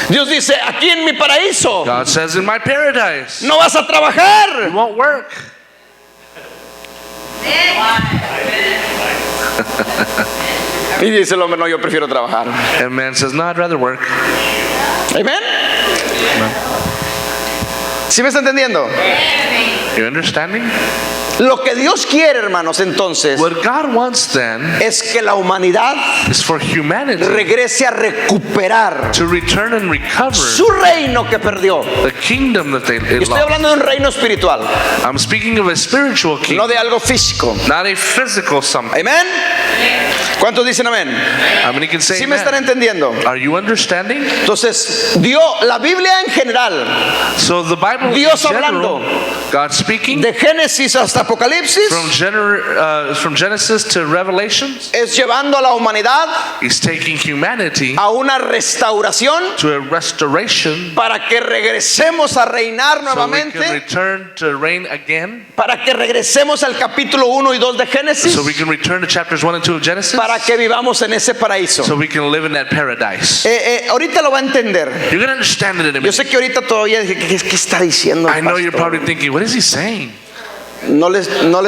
Dios dice, aquí en mi paraíso God says, in my paradise, no vas a you trabajar. won't work. Y dice el hombre, no, yo prefiero trabajar. And man says, no, I'd rather work. Amén. ¿Sí me está entendiendo? You understanding? Lo que Dios quiere, hermanos, entonces, What God wants then es que la humanidad is for humanity regrese a recuperar to return and recover su reino que perdió. the kingdom that they Y estoy lost. hablando de un reino espiritual, I'm speaking of a spiritual no kingdom, de algo físico. not a physical something. Amén. ¿Cuántos dicen amén? How many can say ¿Sí me están amen? entendiendo? Are you understanding? Entonces, la Biblia en general, So the Bible in Dios general, hablando. God speaking de Génesis hasta Apocalipsis, from Genesis to Revelations, es llevando a la humanidad He's taking humanity a una restauración to a restoration para que regresemos a reinar so we can nuevamente, return to reign again, para que regresemos al capítulo 1 y 2 de Génesis, so we can return to chapters 1 and 2 of Genesis, para que vivamos en ese paraíso. so we can live in that paradise. Ahorita lo va a entender. You're going to understand it in a Yo minute. sé que ahorita todavía ¿qué está diciendo el I know you're pastor? probably thinking, what is he saying? No le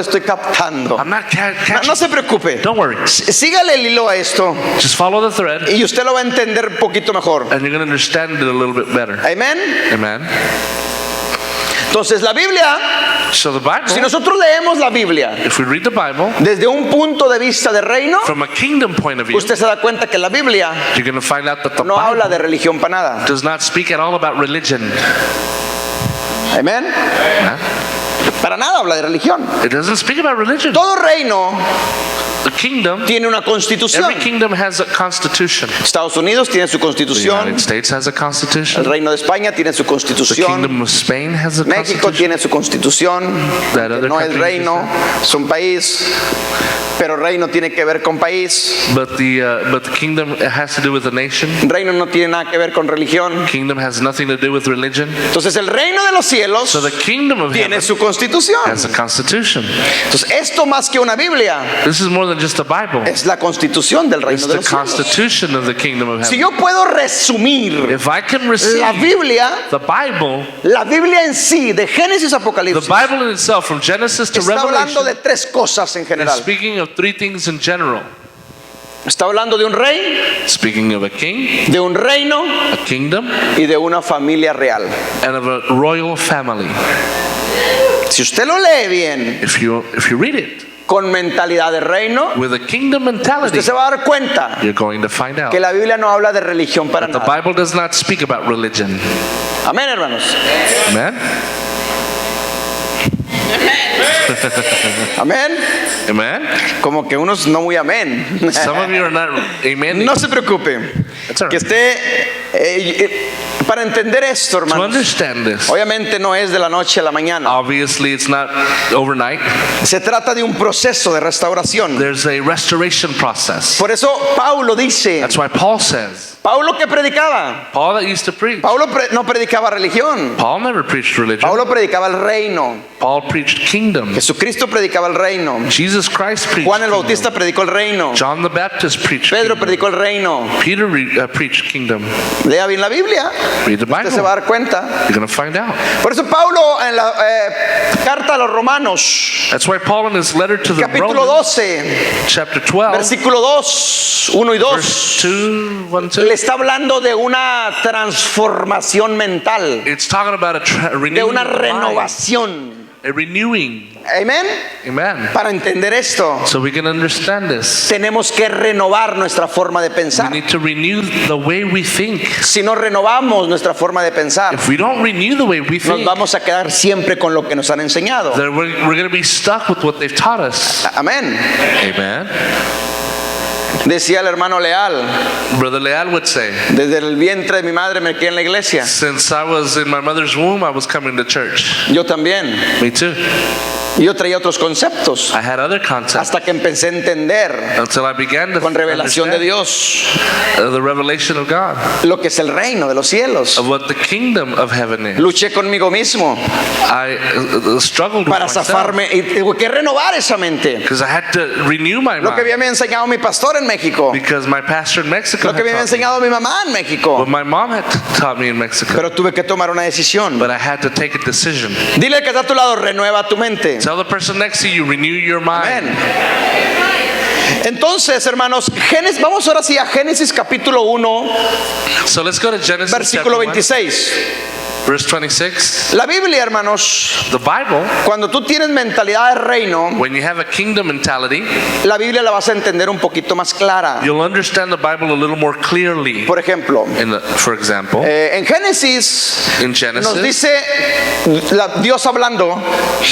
estoy captando. I'm not No, catching. no se preocupe. Don't worry. Sígale el hilo a esto Just follow the thread, y usted lo va a entender un poquito mejor. and you're going to understand it a little bit better. Amén. Amen. Entonces la Biblia, So the Bible, si nosotros leemos la Biblia if we read the Bible desde un punto de vista de reino, from a kingdom point of view, usted se da cuenta que la Biblia you're going to find out that the no habla Bible de religión para nada. does not speak at all about religion. Amén. Huh? Para nada habla de religión. It doesn't speak about religion. Todo reino The kingdom, tiene una constitución. every kingdom has a constitution. Estados Unidos tiene su The constitución. United States has a El constitution. reino de España tiene su The constitución. kingdom of Spain has a México constitution. tiene su constitución. That other No es country reino, es un país. Pero reino tiene que ver con país. But the kingdom has to do with the nation. Reino no tiene nada que ver con religión. Kingdom has nothing to do with religion. Entonces el reino de los cielos So the kingdom of tiene heaven su constitución. has a constitution. Entonces esto más que una Biblia This is more than just a Bible. es la constitución del reino It's de the los cielos. constitution of the kingdom of Si heaven. yo puedo resumir If I can receive la Biblia en sí, de Génesis a the Apocalipsis, Bible in itself, from Genesis to está hablando Revelation, de tres cosas en is general. speaking of three things in general. Está hablando de un rey, Speaking of a king, de un reino a kingdom, y de una familia real. and of a royal family. Si usted lo lee bien, If you read it con mentalidad de reino, with a kingdom mentality, usted se va a dar cuenta you're going to find out que la Biblia no habla de religión para the nada. Bible does not speak about religion. Amén, hermanos. Amen? Amén. Amen? Como que unos no muy amén. Some of you are not amen. No se preocupe. That's all Que right. esté para entender esto, To hermanos. understand this, Obviamente no es de la noche a la mañana. obviously it's not overnight. Se trata de un proceso de restauración. There's a restoration process. Por eso Pablo dice, That's why Paul says, Pablo que predicaba. Paul that used to preach. Pablo no predicaba religión. Paul never preached religion. Pablo predicaba el reino. Paul preached kingdom. Jesucristo predicaba el reino. Jesus Christ preached Juan el kingdom. Bautista predicó el reino. John the Baptist preached Pedro kingdom. predicó el reino. Peter preached kingdom. Lea bien la Biblia. Read the Usted se va a Bible. dar cuenta. You're going to find out. Por eso Pablo en la carta a los Romanos, That's why Paul in his letter to the capítulo Romans, 12, chapter 12, versículo 2, 1 y 2, verse 2, 1, 2, le está hablando de una transformación mental, it's talking about de renewing una of the mind, renovación. a renewing. Amén. Amen. Para entender esto, So we can understand this. tenemos que renovar nuestra forma de We pensar. need to renew the way we think. Si no renovamos nuestra forma de pensar, If we don't renew the way we nos think, vamos a quedar siempre con lo que nos han enseñado. then we're going to be stuck with what they've taught us. Amén. Amen. Decía el hermano Leal, Brother Leal would say, desde el vientre de mi madre me quedé en la iglesia. since I was in my mother's womb, I was coming to church. Yo también. Me too. Y yo traía otros conceptos I had other concepts hasta que empecé a entender until I began to con revelación de understand Dios the revelation of God, lo que es el reino de los cielos. of what the kingdom of heaven is. Luché conmigo mismo I struggled with para myself zafarme y tuve que renovar esa mente. because I had to renew my Lo que mind, había enseñado mi pastor en México, because my pastor in Mexico lo que had había taught me, enseñado mi mamá en México. what my mom had taught me in Mexico. Pero tuve que tomar una decisión. But I had to take a decision. Dile al que está a tu lado, renueva tu mente. Tell the person next to you, renew your mind. Amén. Entonces, hermanos, vamos ahora sí a Génesis capítulo 1, So let's go to Genesis versículo chapter 1, 26. verse 26. La Biblia, hermanos, The Bible, cuando tú tienes mentalidad de reino, when you have a kingdom mentality, la Biblia la vas a entender un poquito más clara. you'll understand the Bible a little more clearly. Por ejemplo, For example, en Génesis in nos Genesis, dice Dios hablando,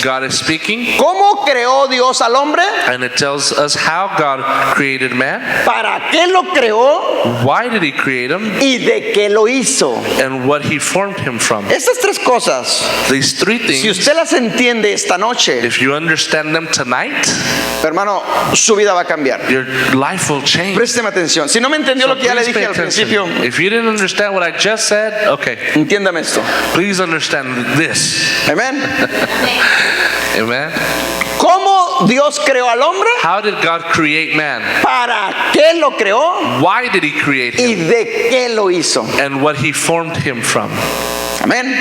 God is speaking, ¿cómo creó Dios al hombre? and it tells us how God created man, ¿Para qué lo creó? why did he create him, ¿Y de qué lo hizo? and what he formed him from. Estas tres cosas, These three si things, usted las entiende esta noche, if you understand them tonight, hermano, su vida va a cambiar. your life will change. Présteme atención. Si no me entendió So lo que ya le please pay dije al attention. principio, If you didn't understand what I just said, okay, entiéndame esto. please understand this. Amén. Amen. ¿Cómo Dios creó al hombre? How did God create man? ¿Para qué lo creó? Why did he create ¿Y him? de qué lo hizo? And what he formed him from. Amén.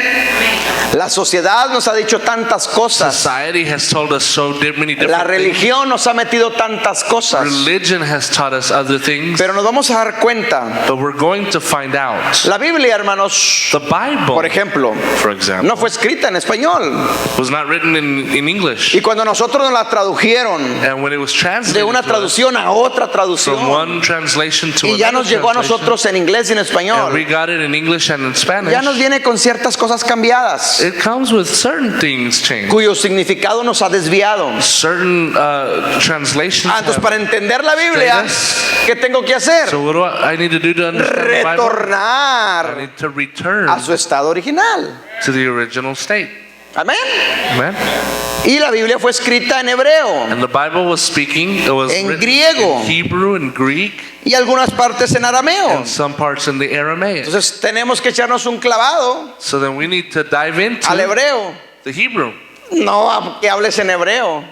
La sociedad nos ha dicho tantas cosas. Society has told us many La different things. religión nos ha metido tantas cosas. Religion has taught us other things. Pero nos vamos a dar cuenta. But we're going to find out. La Biblia, hermanos, The Bible, por ejemplo, for example, no fue escrita en español. was not written in English. Y cuando nosotros nos la tradujeron And when it was translated de una to us, traducción a otra from traducción, one translation to y ya nos another llegó a translation, nosotros en inglés y en and we español, got it in English and in Spanish, ya nos viene con ciertas cosas cambiadas, it comes with certain things changed. cuyo significado nos ha desviado. Certain translations Entonces, have. para entender la Biblia, ¿qué tengo que hacer? So what do I need to do to understand the Bible? I Retornar need to return a su estado original. to the original state. Amén. Amen. Y la Biblia fue escrita en hebreo And the Bible was speaking, it was En written griego. in Hebrew and Greek, y algunas partes en arameo. and some parts in the Aramaic. Entonces tenemos que echarnos un clavado So then we need to dive into al hebreo. the Hebrew. No a que hables en hebreo,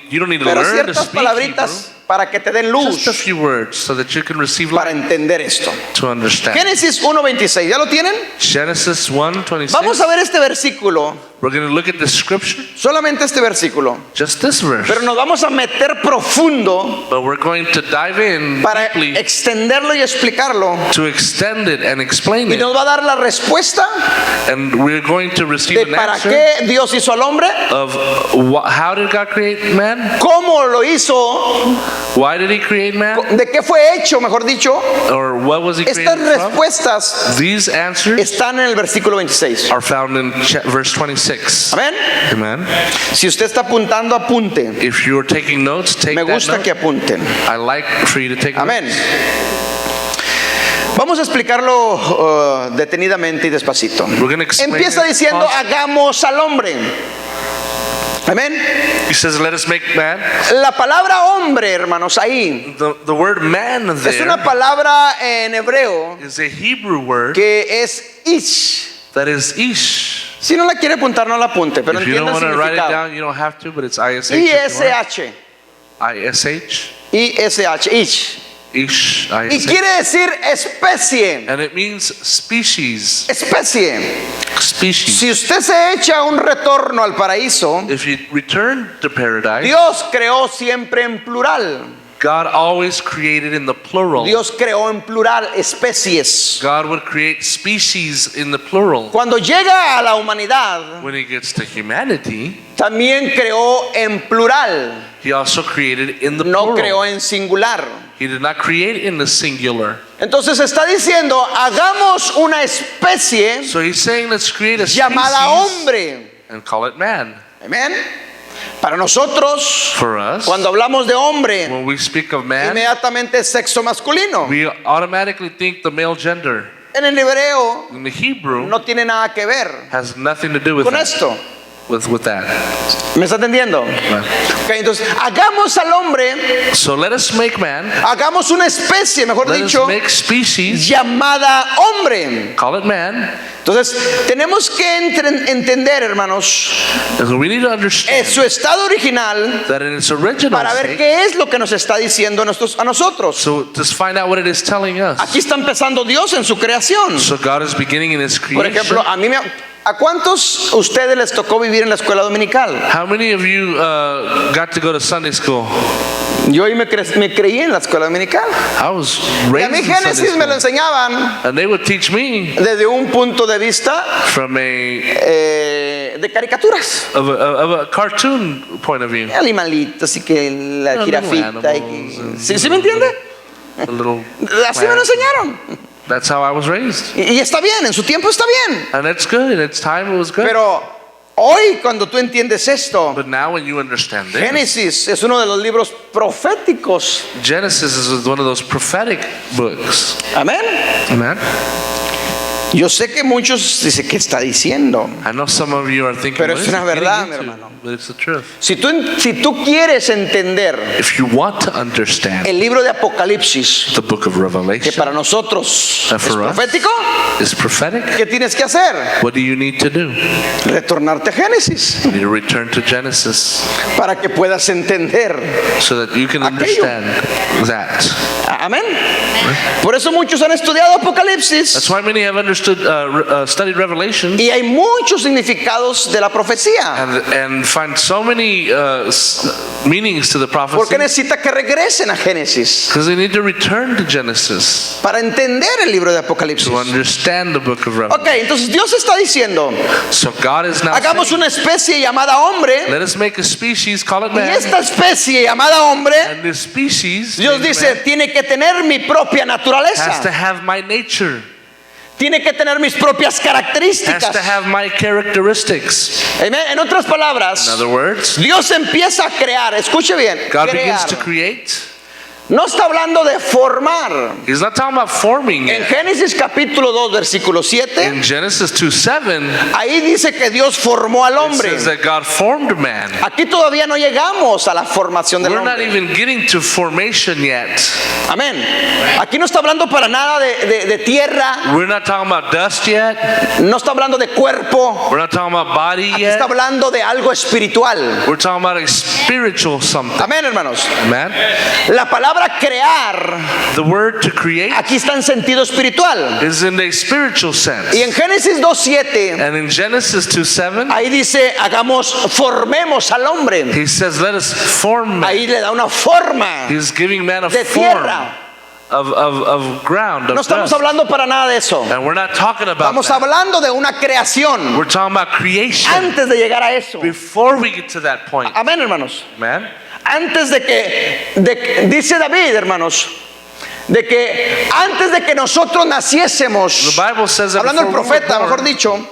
You don't need to pero learn to ciertas speak palabritas para que te den Hebrew. Just a luz few words so that you can receive para light entender esto. to understand. Génesis 1:26, ¿ya lo tienen? Genesis 1:26. Vamos a ver este versículo, We're going to look at the scripture, solamente este versículo, just this verse. pero nos vamos a meter profundo But we're going to dive in para deeply extenderlo y explicarlo. to extend it and explain Y it. nos va a dar la respuesta And we're going to receive de an para answer qué Dios hizo al hombre, of how did God create man? cómo lo hizo, Why did he create man? de qué fue hecho, mejor dicho. Or what was he Estas created from? respuestas These answers están en el versículo 26. are found in verse 26. Amén. Amen. Si usted está apuntando, apunte. If you're taking notes, take Me that gusta note. que apunten. I like for you to take Amén. notes. Vamos a explicarlo detenidamente y despacito. We're going to explain Empieza it. diciendo, hagamos al hombre. Amén. He says, let us make man. La palabra hombre, hermanos, ahí The word man es una there palabra en hebreo is a Hebrew word que es ish. that is ish. Si no la quiere apuntar, no la apunte, pero If you don't entienda el want to write it significado. down, you don't have to, but it's ISH. if you want. ISH. ISH. ISH. Ish. Ish. Y ISH. quiere decir especie. And it means species. Especie. Species. Si usted se echa un retorno al paraíso, If you return to paradise, Dios creó siempre en plural. God always created in the plural. Dios creó en plural especies. God would create species in the plural. Cuando llega a la humanidad, When he gets to humanity, también creó en plural, he also created in the no plural. creó en singular. He did not create in the singular. Entonces está diciendo, hagamos una especie So he's saying, let's create a llamada species hombre. and call it man. Amén. Para nosotros, For us, cuando hablamos de hombre, when we speak of man, inmediatamente es sexo masculino. we automatically think the male gender. En el hebreo In the Hebrew, no tiene nada que ver has nothing to do with con that. esto. with that. ¿Me está entendiendo? Ok, entonces, hagamos al hombre, So let us make man. hagamos una especie, mejor Let us dicho, make species. llamada hombre. Call it man. Entonces, tenemos que entender, hermanos, And we need to understand su estado original that in its original para ver state. qué es lo que nos está diciendo a nosotros. So just find out what it is telling us. Aquí está empezando Dios en su creación. So God is beginning in His Por creation. ejemplo, ¿a cuántos ustedes les tocó vivir en la escuela dominical? How many of you got to go to Sunday school? Yo ahí me creí en la escuela dominical. I was Y a raised mí in Sunday Génesis me lo school. enseñaban And they would teach me desde un punto de vista from de caricaturas. of a cartoon point of view. Animalitos y que la Little jirafita. animals ¿Sí me entiende? A little Así me lo plant. enseñaron. That's how I was raised. Y está bien, en su tiempo está bien. And it's good. In its time, it was good. Pero hoy cuando tú entiendes esto, But now when you understand this, Génesis es uno de los libros proféticos. Genesis is one of those prophetic books. Amén. Amen. Yo sé que muchos dicen, ¿qué está diciendo? I know some of you are thinking, Pero what es is una it getting verdad, mi into? hermano. But it's the truth. Si tú quieres entender If you want to understand el libro de Apocalipsis, the book of que Revelation para nosotros And es for us? profético, is prophetic, ¿qué tienes que hacer? what do you need to do? Retornarte a Génesis You need to return to Genesis para que puedas entender. so that you can Aquello. understand that. Amén. Por eso muchos han estudiado That's Apocalipsis why many have understood, studied Revelation y hay muchos significados de la profecía. and find so many meanings to the prophecy Porque necesita que regresen a Génesis because they need to return to Genesis para entender el libro de Apocalipsis. to understand the book of Revelation. Ok, entonces Dios está diciendo, So God is now hagamos saying, una especie llamada hombre, let us make a species, call it y man, esta especie llamada hombre, and this species Dios named dice, man, tiene que tener mi propia has to naturaleza, have my nature, tiene que tener mis propias has to características. have my characteristics. Amén. En otras palabras, In other words, Dios empieza a crear, escuche bien, God crear. begins to create. No está hablando de formar. He's not talking about forming En it. Génesis capítulo 2, versículo 7, In Genesis 2:7, ahí dice queOs formó al it hombre. says that God formed man. Aquí todavía no llegamos a la formación del We're not hombre. even getting to formation yet. Amén. Aquí no está hablando para nada de tierra, We're not talking about dust yet. no está hablando de cuerpo, We're not talking about body aquí está yet. hablando de algo espiritual. We're talking about a spiritual something. Amén, hermanos. Man, La palabra crear the word to create aquí está en sentido espiritual. is in a spiritual sense. Y en Génesis 2:7, And in Genesis 2:7, ahí dice, formemos al hombre. he says, let us form man. Ahí le da una forma He's giving man a de form tierra. of ground, No of estamos dust. hablando para nada de eso. And we're not talking about Estamos that. hablando de una creación We're talking about creation antes de llegar a eso. before we get to that point. Amén, hermanos. Man, Antes dice David, hermanos, de que antes de que nosotros the naciésemos, Bible says that hablando el before we were profeta, born, mejor dicho,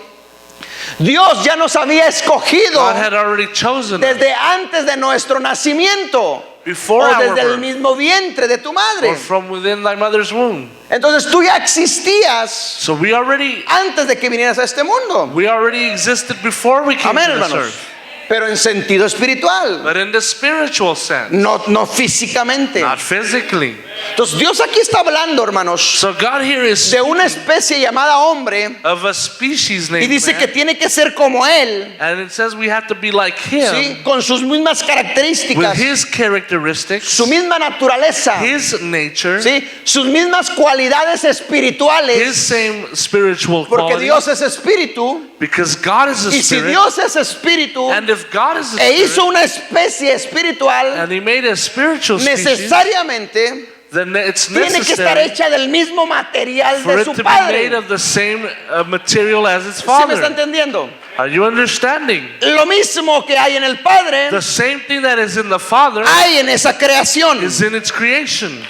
Dios ya nos había escogido God had already chosen us desde antes de nuestro nacimiento before o our desde el birth, mismo vientre de tu madre. or from within thy mother's womb. Entonces tú ya existías So we already antes de que vinieras a este mundo. existed before we came Amén, to this hermanos. earth. Pero en sentido espiritual, But in the spiritual sense, no físicamente. not physically. Entonces Dios aquí está hablando, hermanos, So God here is de una especie llamada hombre of a species y named dice man, que tiene que ser como él, and it says we have to be like him ¿sí? Con sus mismas with características, his characteristics, su misma naturaleza, his nature, ¿sí? Sus mismas cualidades his espirituales, same spiritual porque quality, Dios es espíritu, because God is a y si spirit, Dios es espíritu and if God is a e hizo spirit, una especie espiritual, and he made a spiritual species, necesariamente then it's tiene que estar necessary hecha del mismo material for de it su to be made padre. of the same material as its ¿Sí me está father. entendiendo? Are you understanding? Lo mismo que hay en el Padre, The same thing that is in the Father hay en esa creación. is in its creation,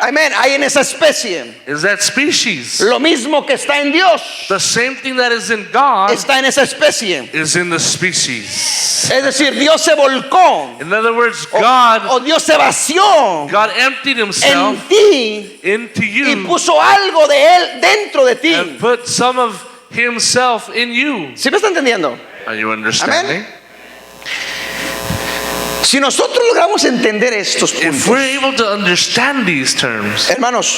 Amén, hay en esa especie. is that species. Lo mismo que está en Dios, The same thing that is in God está en esa especie. is in the species. Es decir, Dios se volcó In other words, o Dios se vació God emptied en himself ti into y you puso algo de Él dentro de ti. and put some of himself in you. ¿Sí me está entendiendo? Are you understanding? Amén. Si nosotros logramos entender estos If we're puntos, able to understand these terms, hermanos,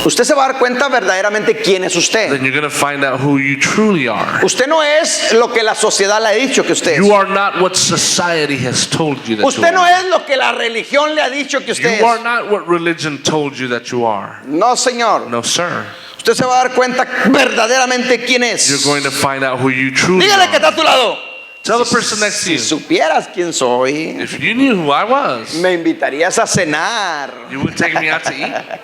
usted se va a dar cuenta verdaderamente quién es usted. then you're going to find out who you truly are. Usted no es lo que la sociedad le ha dicho que usted You es. are not what society has told you that you Usted no are. es lo que la religión le ha dicho que usted You are es. not what religion told you that you are. No, señor. No, sir. Usted se va a dar cuenta verdaderamente quién You're es. going to find out who you truly Dígale que está are. a tu lado. Tell the person next to Si you, supieras quién soy, if you knew who I was, me invitarías a cenar. you would take me out to eat.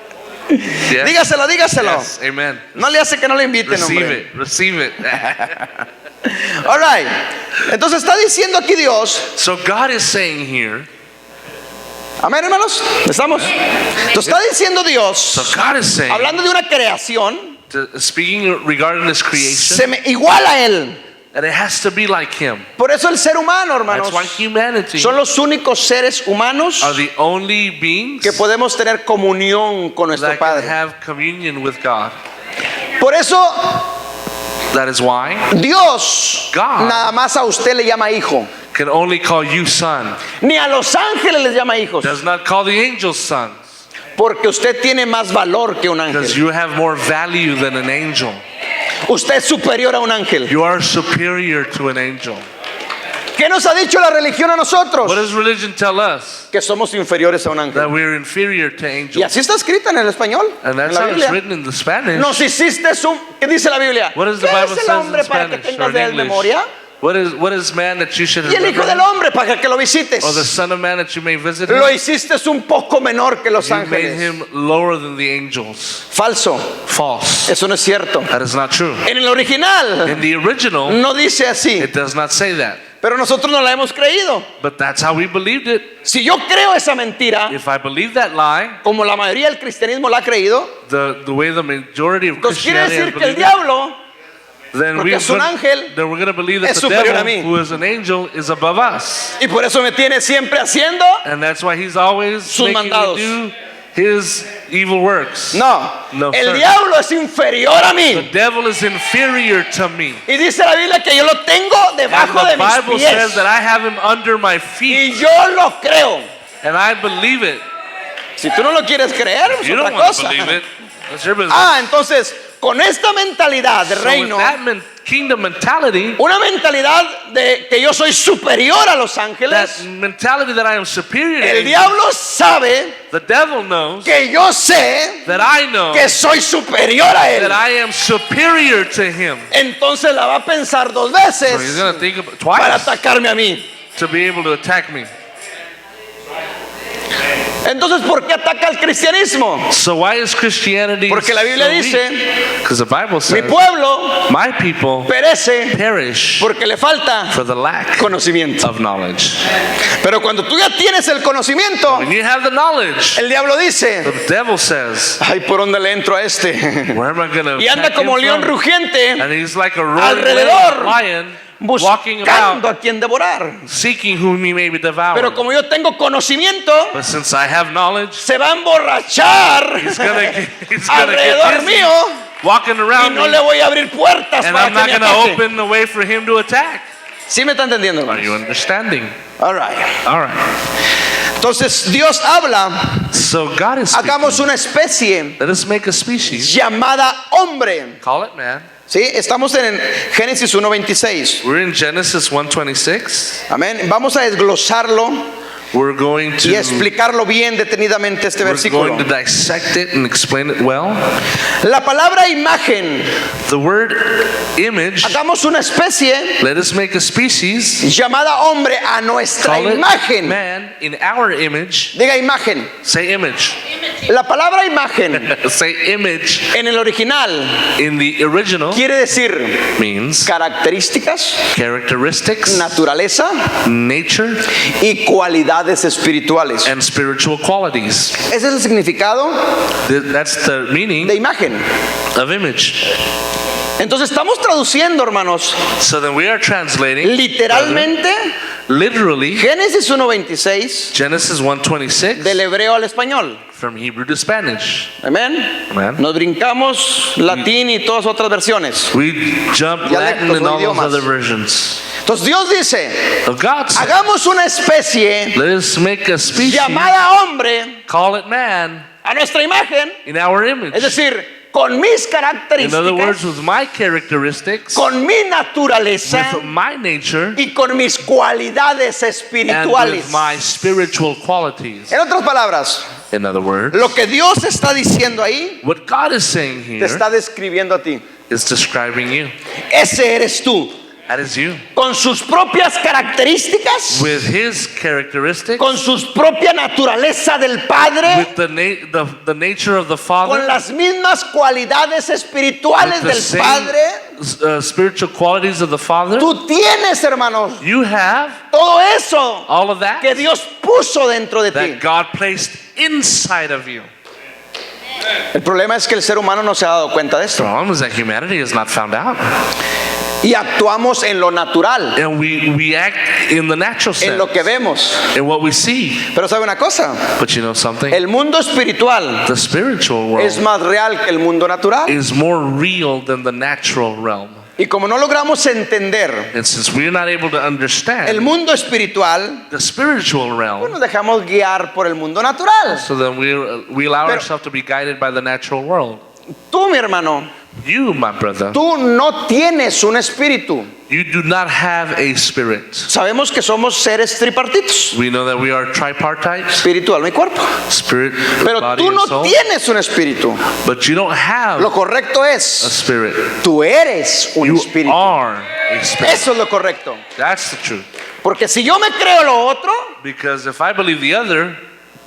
Yes. Dígaselo, dígaselo. Yes. Amen. No le hace que no le inviten, Receive hombre. it. Receive it. All right. Entonces está diciendo aquí Dios. So God is saying here, Amén, hermanos. ¿Estamos? Entonces está diciendo Dios, so God is saying, hablando de una creación, speaking regarding this creation, igual a Él. that it has to be like Him. Por eso el ser humano, hermanos, That's why humanity son los únicos seres humanos are the only beings que podemos tener comunión con nuestro that can Padre. have communion with God. Por eso That is why Dios God nada más a usted le llama hijo. can only call you son. Ni a los ángeles les llama hijos. Does not call the angels sons. Porque usted tiene más valor que un Because ángel. you have more value than an angel. Usted es superior a un ángel. You are superior to an angel. ¿Qué nos ha dicho la religión a nosotros? What does religion tell us? Que somos inferiores a un ángel. That we're inferior to Y angels. así está escrita en el español, And en that's la how it's Biblia. written in the Spanish. Nos hiciste ¿qué dice la Biblia? What does the ¿Qué Bible es el says hombre in para que Spanish or tengas in de él English? memoria? What is man that you should Y el hijo remember del him? hombre para que lo visites. Or the son of man that you may visit him? Lo hiciste un poco menor que los You made ángeles. him lower than the angels. Falso. False. Eso no es cierto. That is not true. En el original In the original, no dice así. it does not say that. Pero nosotros no la hemos creído. But that's how we believed it. Si yo creo esa mentira, If I believe that lie, como la mayoría del cristianismo la ha creído, the way the majority of entonces quiere Christianity has decir que el believed it, diablo then porque es un ángel, we're going to believe that es the superior a devil, mí. who is an angel, is above us. y por eso me tiene siempre haciendo. And that's why he's always Sus making mandados. me do his evil works. No, No, el sir. diablo es inferior a The mí. devil is inferior to me. Y dice la Biblia que yo lo tengo And debajo de the mis Bible says pies. that I have him under my feet. Y yo lo creo. And I believe it. Si tú no lo quieres creer, es You otra don't want to cosa. believe it. That's your business. Ah, entonces, con esta mentalidad de So reino, with that kingdom mentality, una mentalidad de que yo soy superior a los that ángeles, mentality that I am superior to el angels, diablo sabe the devil knows que yo sé that I know que soy superior a él. that I am superior to him. Entonces la va a pensar dos So he's veces going to think about para twice atacarme a mí. to be able to attack me. Entonces, ¿por qué ataca el cristianismo? So why is Christianity Porque la Biblia dice, Because the Bible mi says, pueblo my people perece perish porque le falta for the lack conocimiento. of knowledge. Pero cuando tú ya tienes el conocimiento, When you have the knowledge, el diablo dice, the devil says, ay, ¿por dónde le entro a este? where am I going to Y anda attack como him león from? rugiente And he's like a roaring alrededor, lion walking buscando about a quien devorar. seeking whom he may be devoured. Pero como yo tengo conocimiento, But since I have knowledge, se va a emborrachar he's gonna get alrededor busy mío walking y around no me, le voy a abrir puertas and para I'm que not me going to ataque. open the way for him to attack. ¿Sí me está entendiendo, Are hermanos? you understanding? All right. All right. Entonces Dios habla, So God is speaking. hagamos una especie Let us make a species. llamada hombre. Call it man. ¿Sí? Estamos en Génesis 1:26. We're in Genesis 1:26. Amén. Vamos a desglosarlo We're going to y explicarlo bien detenidamente este we're versículo. going to dissect it and explain it well. La palabra imagen, The word image. hagamos una especie Let us make a species. llamada hombre a nuestra Call it imagen. man in our image. Diga imagen. Say image. La palabra imagen Say image en el original in the original quiere decir means características, characteristics, naturaleza nature, y cualidades espirituales. and spiritual qualities. Ese es el significado That's the meaning de imagen. of image. Entonces estamos traduciendo, hermanos, So then we are translating literalmente Literally, Génesis 1:26 Genesis 1:26 del hebreo al español. from Hebrew to Spanish. Amén. Amen. Nos brincamos latín y todas otras versiones. We jump Latin Dialectos and o all those idiomas. other versions. Entonces Dios dice, Of God said, hagamos una especie let us make a species, llamada hombre call it man, a nuestra imagen, in our image. es decir, con mis In other words, características, with my characteristics, con mi naturaleza with my nature, y con mis cualidades and espirituales. with my spiritual qualities. En otras palabras, In other words, lo que Dios está diciendo ahí what God is saying te here está describiendo a ti. is describing you. Ese eres tú, That is you. con sus propias características, With his characteristics, con su propia naturaleza del Padre, with the nature of the con Father, las mismas cualidades espirituales with the del same Padre. spiritual qualities of the Father. Tú tienes, hermanos, You have todo eso all of that que Dios puso dentro de ti. that God placed inside of you. El problema es que el ser humano no se ha dado cuenta de The esto problem is that humanity has not found out. y actuamos en lo natural, And we act in the natural en lo sense, que vemos. in what we see. Pero sabe una cosa, But you know something? el mundo espiritual The spiritual es world más real que el mundo natural. is more real than the natural realm. Y como no logramos entender And since we're not able to el understand mundo espiritual, the spiritual pues realm, nos dejamos guiar por el mundo natural. so then we allow Pero- ourselves to be guided by the natural world. Tú, mi hermano, You, my brother, tú no tienes un espíritu. you do not have a spirit. Sabemos que somos seres tripartitos, We know that we are tripartite, espíritu, alma y cuerpo. spirit, Pero body, tú and no soul. tienes un espíritu. But you don't have Lo correcto a es, spirit. tú eres un You espíritu. are a spirit. Eso es lo correcto. That's the truth. Porque si yo me creo lo otro, Because if I believe the other,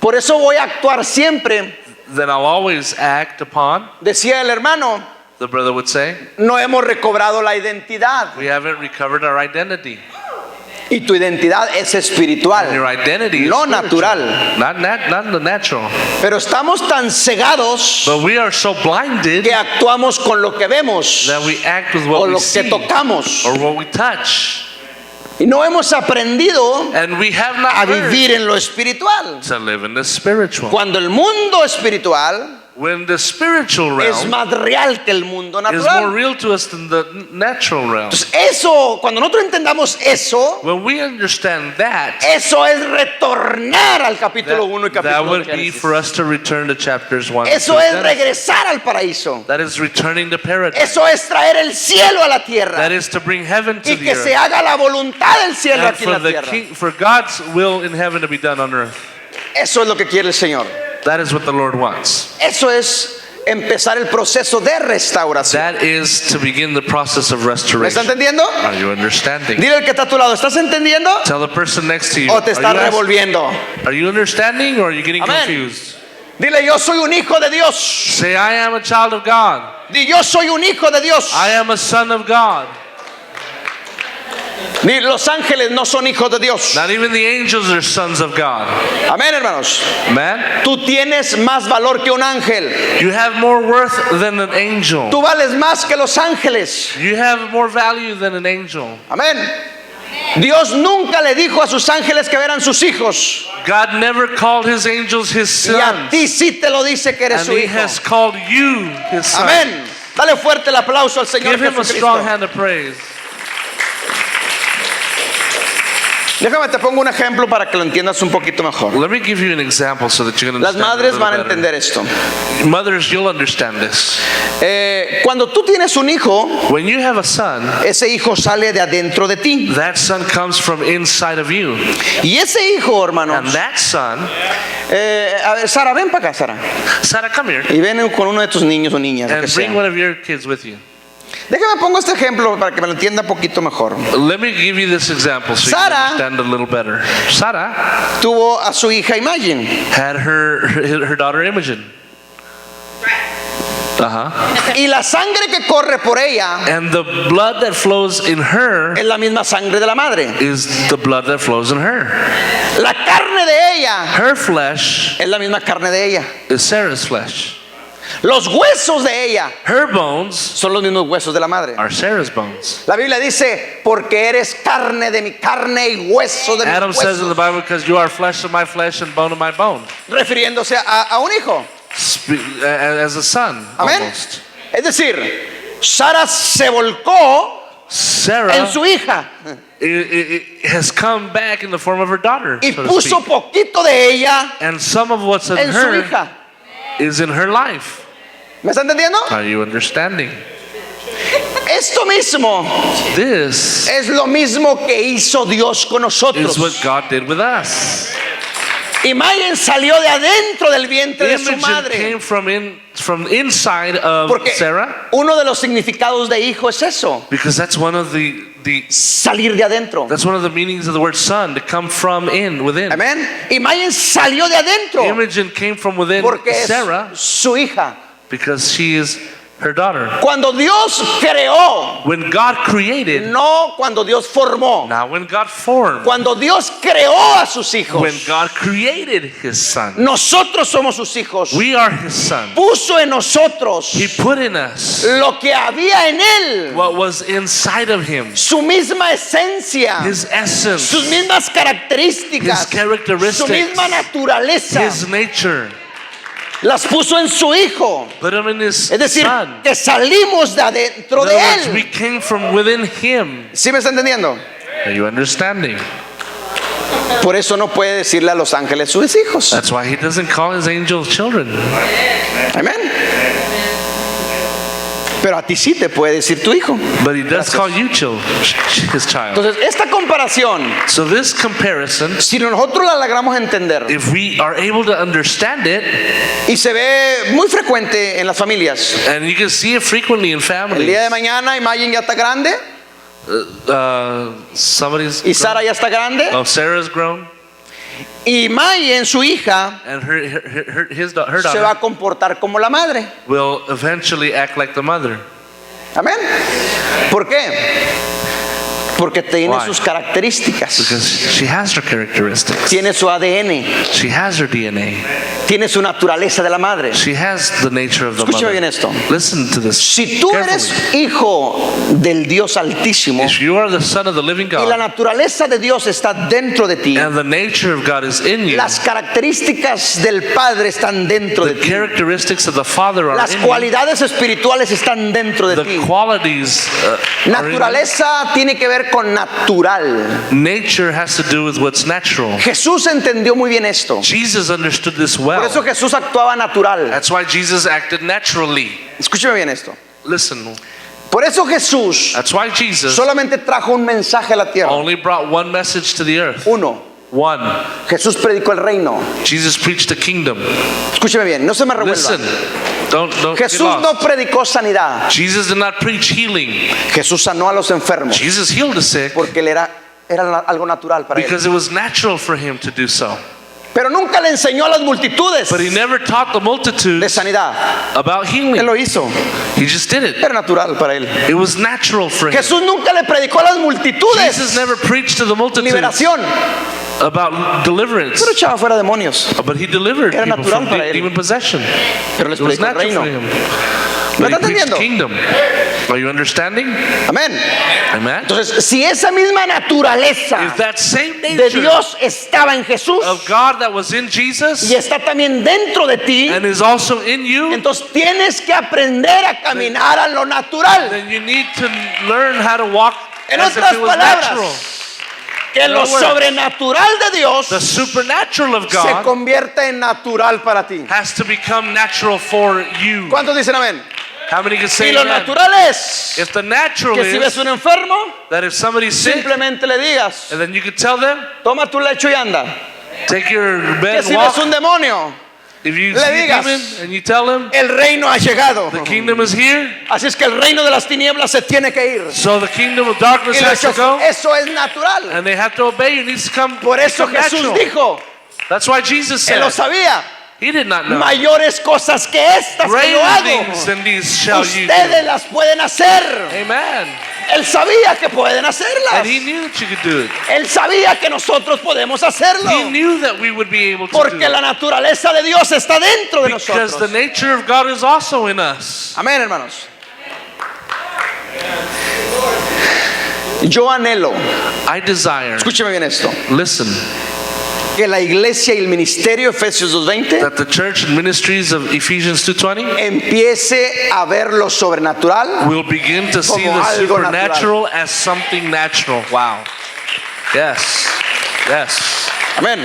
por eso voy a actuar siempre. then I'll always act upon, Decía el hermano, the brother would say, no hemos recobrado la identidad. we haven't recovered our identity. Y tu identidad es espiritual, And your identity is no spiritual, natural. not the natural. Pero estamos tan cegados But we are so blinded que actuamos con lo que vemos that we act with o what we lo que see tocamos. or what we touch. Y no hemos aprendido And we have not a learned vivir en lo espiritual. to live in the spiritual. Cuando el mundo espiritual When the spiritual es realm más real que el mundo is more natural. real to us than the natural realm. Entonces, eso, cuando nosotros entendamos eso, When we understand that, eso es retornar al capítulo 1 y that capítulo 2 would de be Génesis. for us to return to chapters 1 and 2 Eso of es Genesis. regresar al paraíso. That is returning to paradise. Eso es traer el cielo a la tierra. That is to bring heaven to Y the que se earth. haga la voluntad del cielo And aquí en la tierra. for God's will in heaven to be done on earth. Eso es lo que quiere el Señor. That is what the Lord wants. Eso es empezar el proceso de restauración. That is to begin the process of ¿Me está restoration. entendiendo? Are you understanding? Dile al que está a tu lado, ¿estás entendiendo? Tell the person next to you. ¿O te estás revolviendo? Are you understanding or are you getting Amén. confused? Dile, yo soy un hijo de Dios. Say, I am a child of God. Di, yo soy un hijo de Dios. I am a son of God. Ni los ángeles no son hijos de Dios. Not even the angels are sons of God. Amén, hermanos. Man, Tú tienes más valor que un ángel. you have more worth than an angel. Tú vales más que los ángeles. You have more value than an angel. Amén. Dios nunca le dijo a sus ángeles que eran sus hijos. God never called his angels his Y a sons. ti sí te lo dice que eres And su he hijo. has called you his son. Amén. Dale fuerte el aplauso al Señor Give him a Jesucristo. strong hand of praise. Déjame te pongo un ejemplo para que lo entiendas un poquito mejor. Let me give you an example so that you can Las understand madres it a van a little entender better. esto. Mothers, you'll understand this. Cuando tú tienes un hijo, When you have a son, ese hijo sale de adentro de ti. that son comes from inside of you. Y ese hijo, hermano, And that son, a ver, Sara, ven para acá, Sara. Sarah, come here Y ven con uno de tus niños o niñas. Lo que and bring sea. one of your kids with you. Déjame pongo este ejemplo para que me lo entienda un poquito mejor. Let me give you this example so you Sarah- can understand a little better. Sarah Tuvo a su hija Imagine. had her daughter Imogen. Y la sangre que corre por ella And the blood that flows in her es la misma sangre de la madre. is the blood that flows in her. La carne de ella Her flesh es la misma carne de ella. is Sarah's flesh. Los huesos de ella Her bones son los mismos huesos de la madre. are Sarah's bones. La Biblia dice, porque eres carne de mi carne y hueso de mis Adam says in the huesos. Bible, because you are flesh of my flesh and bone of my bone. Refiriéndose a un hijo. As a son, Amén. almost. Es decir, Sara se volcó Sarah en su hija it has come back in the form of her daughter, y so to puso speak. poquito de ella And some of what's in en su her hija. is in her life. ¿Me está entendiendo? Are you understanding? Esto mismo This es lo mismo que hizo Dios con nosotros. is what God did with us. Imagen salió de adentro del vientre de su Imogen madre. came from inside of Porque Sarah, uno de los significados de hijo es eso, because that's one of the salir de adentro. that's one of the meanings of the word son, to come from within. Amén. Imagen salió de adentro Imogen came from within porque es Sarah su hija. because she is her daughter. Cuando Dios creó, When God created, no cuando Dios formó. now when God formed, Cuando Dios creó a sus hijos, when God created His Son, nosotros somos sus hijos. we are His Son. Puso en nosotros He put in us lo que había en él, what was inside of Him, su misma esencia, His essence, sus mismas características, His characteristics, su misma naturaleza. His nature. Las puso en su hijo. Put Him in His Es decir, Son. que salimos de adentro In de other words, we él. came from within Him. ¿Sí me está entendiendo? Are you understanding? Por eso no puede decirle a los ángeles sus hijos. That's why He doesn't call His angels children. Amén. Pero a ti sí te puede decir tu hijo. But He does call you His child. Entonces, esta comparación, So this comparison, si nosotros la logramos entender, if we are able to understand it, y se ve muy frecuente en las familias. and you can see it frequently in El families. día de mañana, Imagen ya está grande Somebody's y Sara ya está grande. oh, Sarah's grown, Y Imagen, su hija, and her se daughter va a comportar como la madre. will eventually act like the mother. Amén. ¿Por qué? Porque tiene Why? sus características, Because she has her characteristics. tiene su ADN, She has her DNA. tiene su naturaleza de la madre. She has the nature of the Escúchame bien mother. esto. Listen to this Si tú eres carefully. hijo del Dios Altísimo If you are the son of the living y la God, naturaleza de Dios está dentro de ti, and the nature of God is in you, las características del Padre están dentro de the ti, characteristics of the Father are las in you, cualidades espirituales están dentro de the ti. qualities are in you. Naturaleza tiene que ver con natural. Nature has to do with what's natural. Jesús entendió muy bien esto. Jesus understood this Por eso well. Jesús actuaba natural. That's why Jesus acted naturally. Escúcheme bien esto. Listen, Por eso Jesús that's why Jesus solamente trajo un mensaje a la tierra. only brought one message to the earth. Uno. One. Jesús predicó el reino. Jesus preached the kingdom. Escúcheme bien, no se me Listen, revuelva. don't get Jesús no lost. predicó sanidad. Jesus did not preach healing. Jesús sanó a los enfermos Jesus healed the sick porque él era algo natural para él. because it was natural for him to do so. Pero nunca le enseñó a las multitudes But he never taught the de multitudes sanidad. about Él healing. lo hizo. He just did it. Era natural para él. It was natural for him. Jesús nunca le predicó a las multitudes Jesus never preached to the multitudes liberación, about deliverance. pero echaba fuera demonios. But he delivered Era people natural from para él. demon possession. Pero les It was predicó el natural reino. for him. ¿Me But he está preached entendiendo? kingdom. Are you understanding? Amén. Amen. Entonces, si esa misma naturaleza If that same de nature Dios estaba en Jesús of God that was in Jesus y está también dentro de ti, and is also in you, entonces tienes que aprender a caminar a lo natural. then you need to learn how to walk En as if otras it was palabras, natural. que lo other words, sobrenatural de Dios The supernatural of se God convierte en natural para ti. has to become natural for you. ¿Cuántos dicen amén? How many can Y say lo amen? natural es If the natural que si ves is un enfermo, that if somebody's sick, simplemente le digas, and then you can tell them, toma tu lecho y anda. take your Que bed si and ves walk. un demonio, If you le see a digas, demon and you tell them, el reino ha llegado. the kingdom is here, Así es que el reino de las tinieblas se tiene que ir. so the kingdom of darkness Y has to go, eso es natural. and they have to obey. It needs to come. Por eso become Jesús natural. dijo, That's why Jesus él lo said, sabía, He did not know. mayores cosas que estas que yo Greater hago, things than these shall you ustedes do. las pueden hacer. Amen. Él sabía que pueden hacerlas. And he knew that you could do it. Él sabía que nosotros podemos hacerlo. He knew that we would be able to do Porque la it. naturaleza de Dios está dentro de Because the nosotros. nature of God is also in us. Amén, hermanos. Yo anhelo, I desire, escúcheme bien esto, listen, que la iglesia y el ministerio, Efesios 2:20, that the church and ministries of Ephesians 2:20 empiece a ver lo sobrenatural will begin to see como the algo supernatural as something natural. Wow. Yes. Yes. Amén.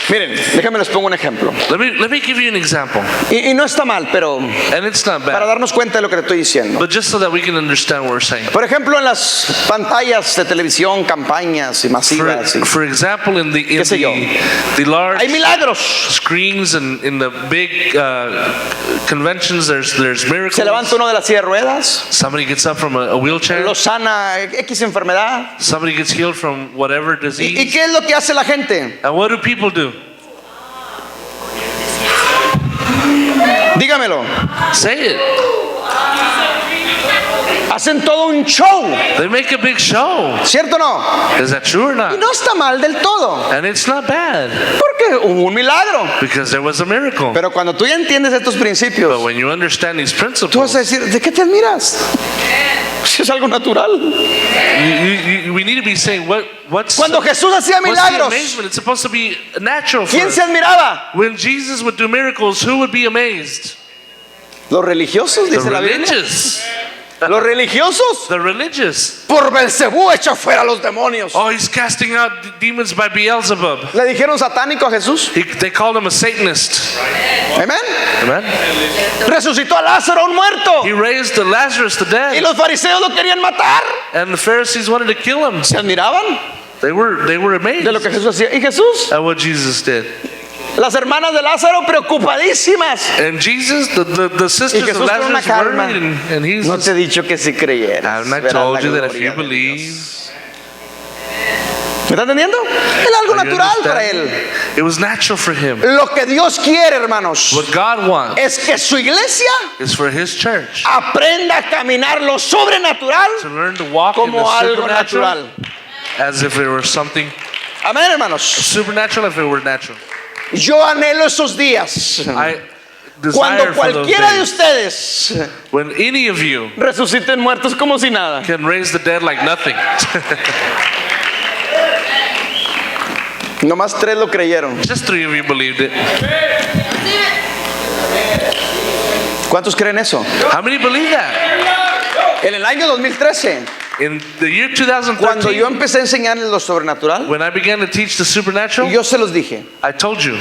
Miren, déjenme les pongo un ejemplo. Let me give you an example. Y no está mal, pero And it's not para bad. darnos cuenta de lo que te estoy diciendo. But just so that we can understand what we're saying. Por ejemplo, en las pantallas de televisión, campañas y masivas, For example, in ¿Qué sé yo? the large hay milagros. screens and in the big conventions, there's miracles. Se levanta uno de las silla de ruedas, Somebody gets up from a wheelchair. lo sana X enfermedad. Somebody gets healed from whatever ¿Y disease. qué es lo que hace la gente? And what do people do? Dígamelo. Say it. Hacen todo un show, They make a big show. ¿cierto o no? Is that true or Y not? no está mal del todo, And it's not bad porque hubo un milagro. because there was a miracle. Pero cuando tú ya entiendes estos But principios, when you understand these tú vas principles, a decir, ¿de qué te admiras? Si es algo natural. we need to be saying what's Cuando Jesús hacía the milagros, amazement? It's supposed to be natural for ¿quién us. se admiraba? When Jesus would do miracles, who would be amazed? Los religiosos, The dice la Biblia. religious. Los religiosos, The religious. por Belcebú echa fuera a los demonios. Oh, he's casting out demons by Beelzebub. Le dijeron satánico a Jesús. They called him a Satanist. Amén. Amen. Resucitó a Lázaro, un muerto. He raised the Lazarus to Y death, los fariseos lo querían matar. and the Pharisees wanted to kill him. Se admiraban They were amazed de lo que Jesús hacía. Y Jesús, at what Jesus did. las hermanas de Lázaro preocupadísimas. And Jesus, the sisters Y of Jesús con una Lazarus calma. worried, and he's. No te he dicho que si creyeras. Haven't I verás told la you that if gloria you de believe? Dios. ¿Me está entendiendo? Era algo Are you natural para él. understanding? It was natural for him. Lo que Dios quiere, hermanos, What God wants es que su iglesia is for His church aprenda a caminar lo sobrenatural to learn to walk in como the algo supernatural natural. as if it were something Amén, hermanos. supernatural, if it were natural. Yo anhelo esos días I cuando desire for those cualquiera de days ustedes when any of you resuciten muertos como si nada. can raise the dead like nothing. Nomás 3 lo creyeron. Just 3 of you believed it. ¿Cuántos creen eso? How many believe that? En el año 2013, In the year cuando yo 2013, empecé a enseñarles lo sobrenatural, when I began to teach the supernatural, yo se los dije, I told you,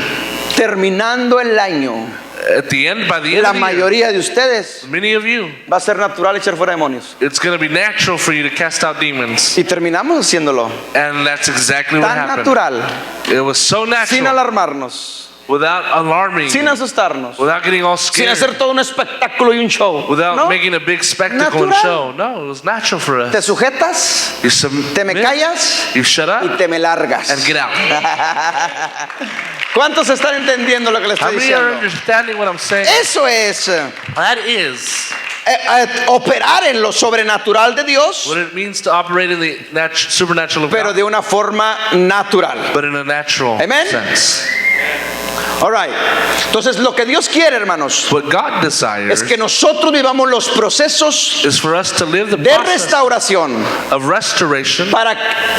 terminando el año, at the end, by the end la of the year, mayoría de ustedes many of you, va a ser natural echar fuera demonios. it's going to be natural for you to cast out demons. Y terminamos haciéndolo And that's exactly what tan happened. natural, It was so sin natural, alarmarnos, without alarming, sin asustarnos, without getting all sin scared, hacer todo un espectáculo y un show. without ¿No? making a big spectacle and Natural. show. No, it was natural for Te us. sujetas, You te me submit, callas you shut y up, te me largas. and get out. ¿Cuántos están entendiendo lo que les How estoy many are diciendo? understanding what I'm saying? Eso es That is operar en lo sobrenatural de Dios, what it means to operate in the supernatural of pero God, de una forma natural. but in a natural Amen. sense. All right. Entonces, lo que Dios quiere, hermanos, What God desires es que nosotros vivamos los procesos is for us to live the de process restauración. of restoration, Para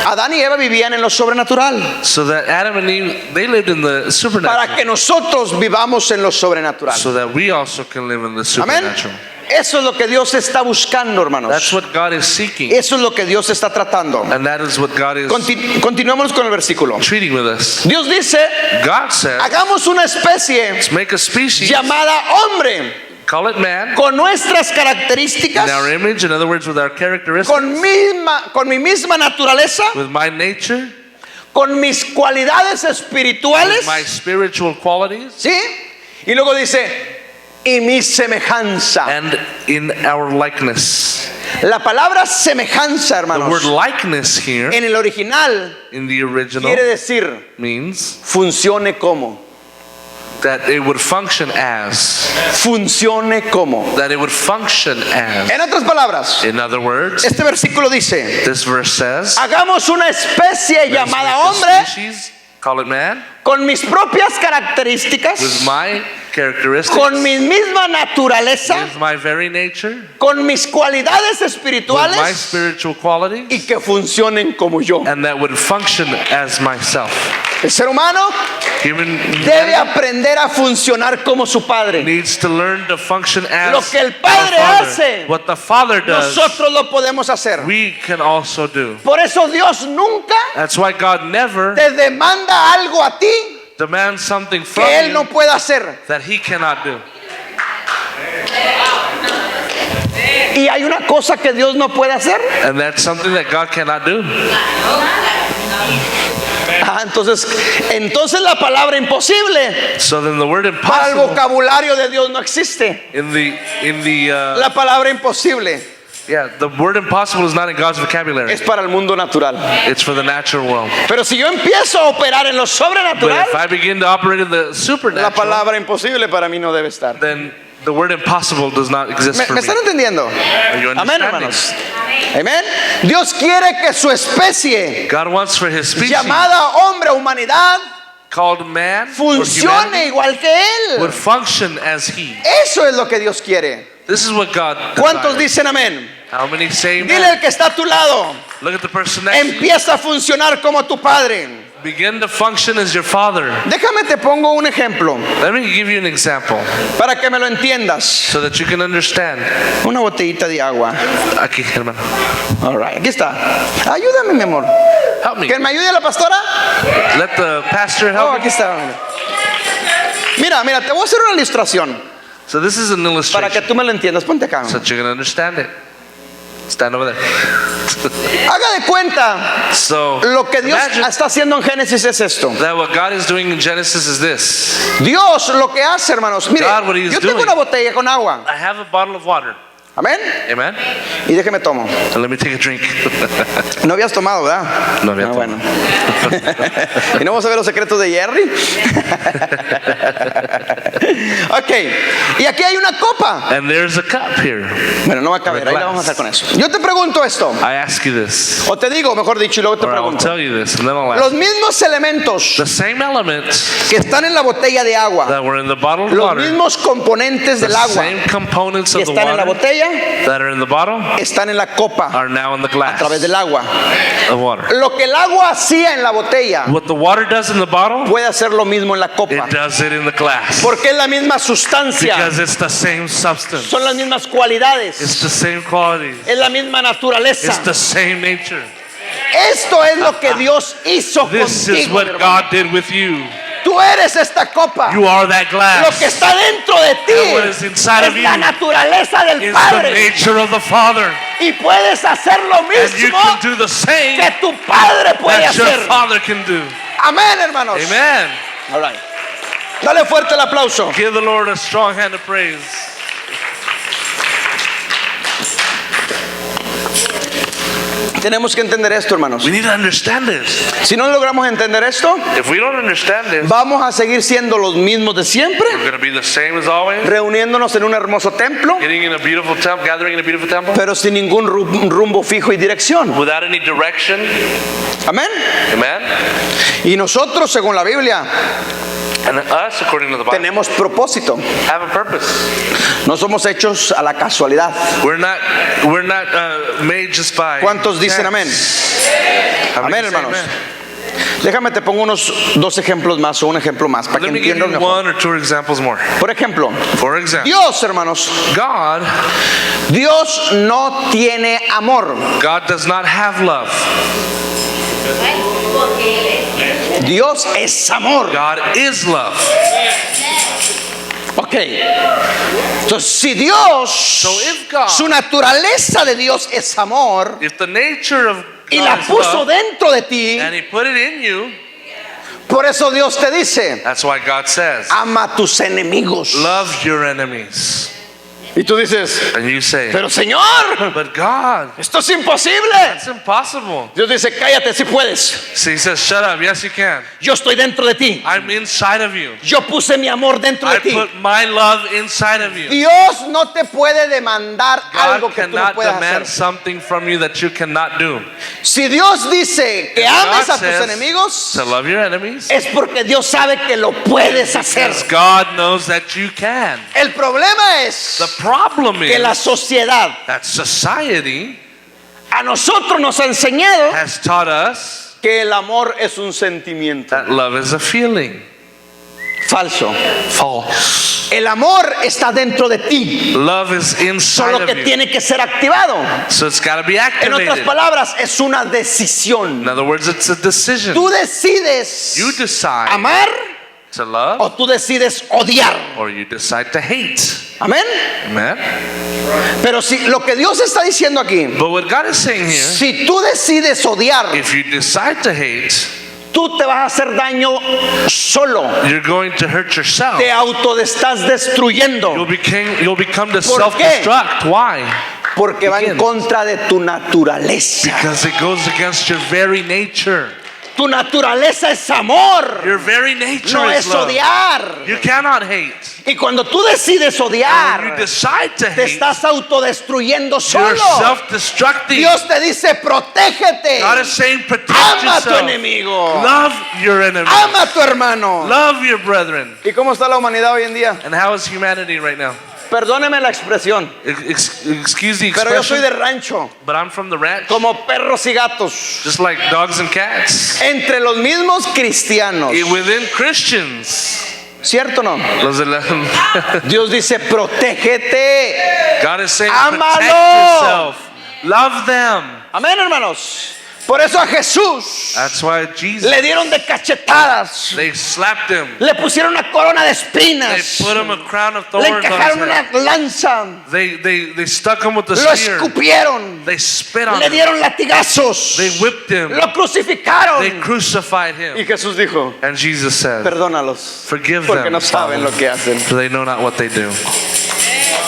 Adán y Eva vivían en lo sobrenatural, so that Adam and Eve, they lived in the para supernatural, que nosotros vivamos en lo sobrenatural. so that we also can live in the Amén. supernatural. Eso es lo que Dios está buscando, hermanos. That's what God is seeking, Eso es lo que Dios está tratando. and that is what God is Continuamos con el versículo. treating with us. Dios dice, God said, hagamos una especie let's make a species, llamada hombre, call it man, con nuestras in our características, image, in other words, with our characteristics, con mi misma naturaleza, with my nature, con mis cualidades with espirituales, my spiritual qualities, ¿sí? Y luego dice, y mi semejanza. and in our likeness. La palabra semejanza, The word hermanos, likeness here en el original in the original quiere decir means funcione como. that it would function as. Funcione como. That it would function as. En otras palabras, In other words, este versículo dice, this verse says, hagamos una especie "Let's llamada make a hombre species, call it man, con mis propias características, with my characteristics, con mi misma naturaleza, with my very nature, con mis cualidades with my espirituales spiritual qualities, y que funcionen como yo. and that would function as myself." El ser humano Human debe humanity aprender a funcionar como su padre. needs to learn to function as Lo que el our Padre Father. hace, What the Father does, Nosotros lo podemos hacer. we can also do. Por eso Dios nunca That's why God never te demanda algo a ti demands something que from Él you no pueda hacer. that He cannot do. Y hay una cosa que Dios no puede hacer. And that's something that God cannot do. Entonces la palabra imposible So then the word para el impossible vocabulario de Dios no existe. in the La palabra imposible the word impossible is not in God's vocabulary. es para el mundo natural. It's for the natural world. Pero si yo empiezo a operar en lo But sobrenatural, if I begin to operate in the la supernatural, palabra imposible para mí no debe estar. then the word impossible does not exist for ¿Me me. están entendiendo? Are you Amén, understanding? hermanos. Amén. Dios quiere que su especie God wants for His species llamada hombre, humanidad, called man or funcione humanity igual que would Él. function as He. Eso es lo que Dios quiere. This is what God ¿Cuántos desires. dicen amén? How many say Dile amen? al que está a tu lado, Look at the person next to you. empieza a funcionar como tu padre. Begin to function as your Father. Déjame te pongo un ejemplo Let me give you an example para que me lo entiendas. so that you can understand. Una botellita de agua. Aquí, hermano. All right, aquí está. Ayúdame, mi amor. Help me. ¿Que me ayude la pastora? Let the pastor Oh, help aquí me. está. Mira, te voy a hacer una ilustración So this is an para que illustration tú me lo entiendas. Ponte acá. so that you can understand it. Stand over there. Haga de cuenta, So lo que Dios imagine está haciendo en Génesis es esto. that what God is doing in Genesis is this. Dios lo que hace, hermanos. Mire, God, what he is yo tengo doing. una botella con agua. I have a bottle of water. Amén. Amen. Y déjeme tomo. And let me take a drink. No habías tomado, ¿verdad? No había Ah, tomado. bueno. ¿Y no vamos a ver los secretos de Jerry? Ok. Y aquí hay una copa. And there's a cup here. Bueno, no va a caber. Ahí la vamos a hacer con eso. Yo te pregunto esto. I ask you this, O te digo, mejor dicho, y luego te or I'll pregunto. tell you this, and then I'll Los ask. mismos elementos The same elements que están en la botella de agua, that were in the bottle of los water, mismos componentes the del agua same components que of the están en la water botella, that are in the bottle están en la copa are now in the a glass través del agua. of water. Lo que el agua hacía en la botella What the water does in the bottle, puede hacer lo mismo en la copa. it does it in the glass. Porque es la misma sustancia, Because it's the same substance. son las mismas cualidades, It's the same qualities. es la misma naturaleza. It's the same nature. Esto es lo que Dios hizo This is contigo, mi what hermano. God did with you. Tú eres esta copa. You are that Lo glass. que está dentro de And what is ti inside es of la you naturaleza del It's the Padre. nature of the Father. Y puedes hacer lo And you mismo can do the same que tu Padre puede that your hacer. Father can do. Amén, hermanos. Amen. All right. Dale fuerte el aplauso. Give the Lord a strong hand of praise. Tenemos que entender esto, hermanos. We need to understand this. Si no logramos entender esto, If we don't understand this, vamos a seguir siendo los mismos de siempre, we're going to be the same as always, reuniéndonos en un hermoso templo, getting in a beautiful temple, gathering in a beautiful temple, pero sin ningún rumbo fijo y dirección. without any direction. Amén. Amen. Y nosotros, según la Biblia, And us, according to the Bible, tenemos propósito. have a purpose. No somos hechos a la casualidad. We're not made just by ¿Cuántos dicen chance. amén? How many Amén, say hermanos. amen? Déjame te pongo unos dos ejemplos más o un ejemplo más para que Let me give entiendas you mejor. one or two examples more. Por ejemplo, For example, Dios, hermanos, God no tiene amor. does not have love. Dios es amor. God is love. Ok. Entonces, si Dios, if God- su naturaleza de Dios es amor If the nature of y God la is puso love, dentro de ti, and He put it in you, por eso Dios te dice, that's why God says, ama a tus enemigos. love your enemies. Y tú dices, And you say, pero Señor, but God, esto es imposible. that's impossible. Dios dice, cállate si puedes. So he says, shut up. Yes, you can. Yo estoy dentro de ti. I'm inside of you. Yo puse mi amor dentro I de ti. put my love inside of you. Dios no te puede demandar algo God que tú no cannot puedas demand hacer. something from you that you cannot do. Si Dios dice que ames God a tus says enemigos, to love your enemies, es porque Dios sabe que lo puedes hacer. because God knows that you can. El problema es The problem que la is sociedad that society a nosotros nos ha enseñado has taught us que el amor es un sentimiento. that love is a feeling. Falso. False. El amor está dentro de ti, Love is inside solo of que you. tiene que ser activado. So it's got to be En otras activated. palabras, es una decisión. In other words, it's a decision. Tú decides You decide amar to love o tú decides odiar. or you decide to hate. Amén. Amen? Pero si lo que Dios está diciendo aquí, But what God is saying here, si tú decides odiar, if you decide to hate, tú te vas a hacer daño solo. you're going to hurt yourself. Te estás destruyendo You'll become the ¿Por qué? self-destruct. Why? porque va en Begin. contra de tu naturaleza. Because it goes against your very nature. Tu naturaleza es amor, Your very nature no is es love. odiar. You cannot hate. Y cuando tú decides When you odiar, decide to te hate, estás autodestruyendo you're solo. self-destructing. Dios te dice, protégete. God is saying, protect Ama a tu yourself. enemigo. Love your enemy. Ama a tu hermano. Love your brethren. ¿Y cómo está la humanidad hoy en día? And how is humanity right now? Perdóneme la expresión, Excuse the pero yo soy expression, de rancho, but I'm from the ranch. como perros y gatos. Just like dogs and cats. Entre los mismos cristianos, Within Christians, ¿cierto o no? los de la- Dios dice, protégete. God is saying, Ámalo. protect yourself. Love them. Amén, hermanos. Por eso a Jesús That's why Jesus, le dieron de cachetadas, they slapped him. le pusieron una corona de They espinas, put him a crown of le thorns on encajaron his head. una lanza, They stuck him with the lo spear. escupieron, They spit on le him. dieron latigazos, They whipped him. lo crucificaron. They crucified Y him. Jesús dijo, And Jesus said, perdónalos, forgive porque them, no saben lo que hacen. for they know not what they do.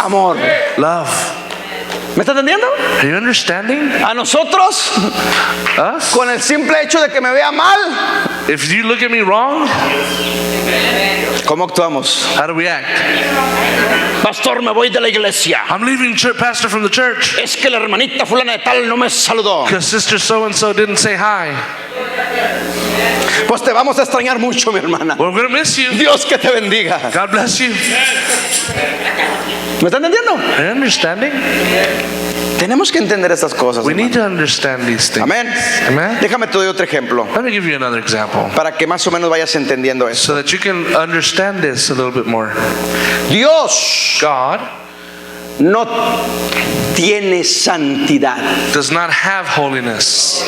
Amor. Love. ¿Me está entendiendo? Are you understanding? A nosotros, Us? con el simple hecho de que me vea mal, If you look at me wrong, ¿cómo actuamos? how do we act? Pastor, me voy de la iglesia. I'm leaving pastor from the church Es que la hermanita fulana de tal no me saludó. because sister so-and-so didn't say hi. Pues te vamos a extrañar mucho, mi hermana. Well, we're going to miss you. Dios que te bendiga. God bless you. ¿Me está entendiendo? Are you understanding? Tenemos que entender estas cosas. We hermano. need to understand these things. Amén. Amen. Déjame te doy otro ejemplo Let me give you another example para que más o menos vayas entendiendo eso. so that you can understand this a little bit more. Dios God no tiene santidad. does not have holiness.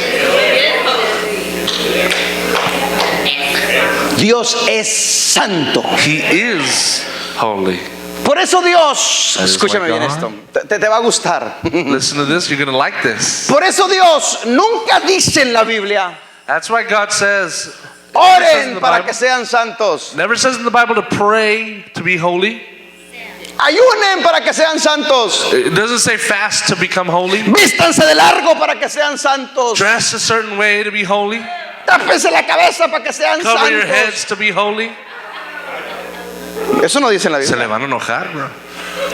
Dios es santo. He is holy. Por eso Dios, That is escúchame my bien God. esto, te va a gustar. Listen to this, you're going to like this. Por eso Dios nunca dice en la Biblia, That's why God says, oren para que sean santos, never says in the Bible to pray to be holy. ayunen para que sean santos, It doesn't say fast to become holy. vístanse de largo para que sean santos, Dress a certain way to be holy. tápense la cabeza para que sean Cover your santos. heads to be holy. Eso no dice en la Se Biblia. le van a enojar, bro.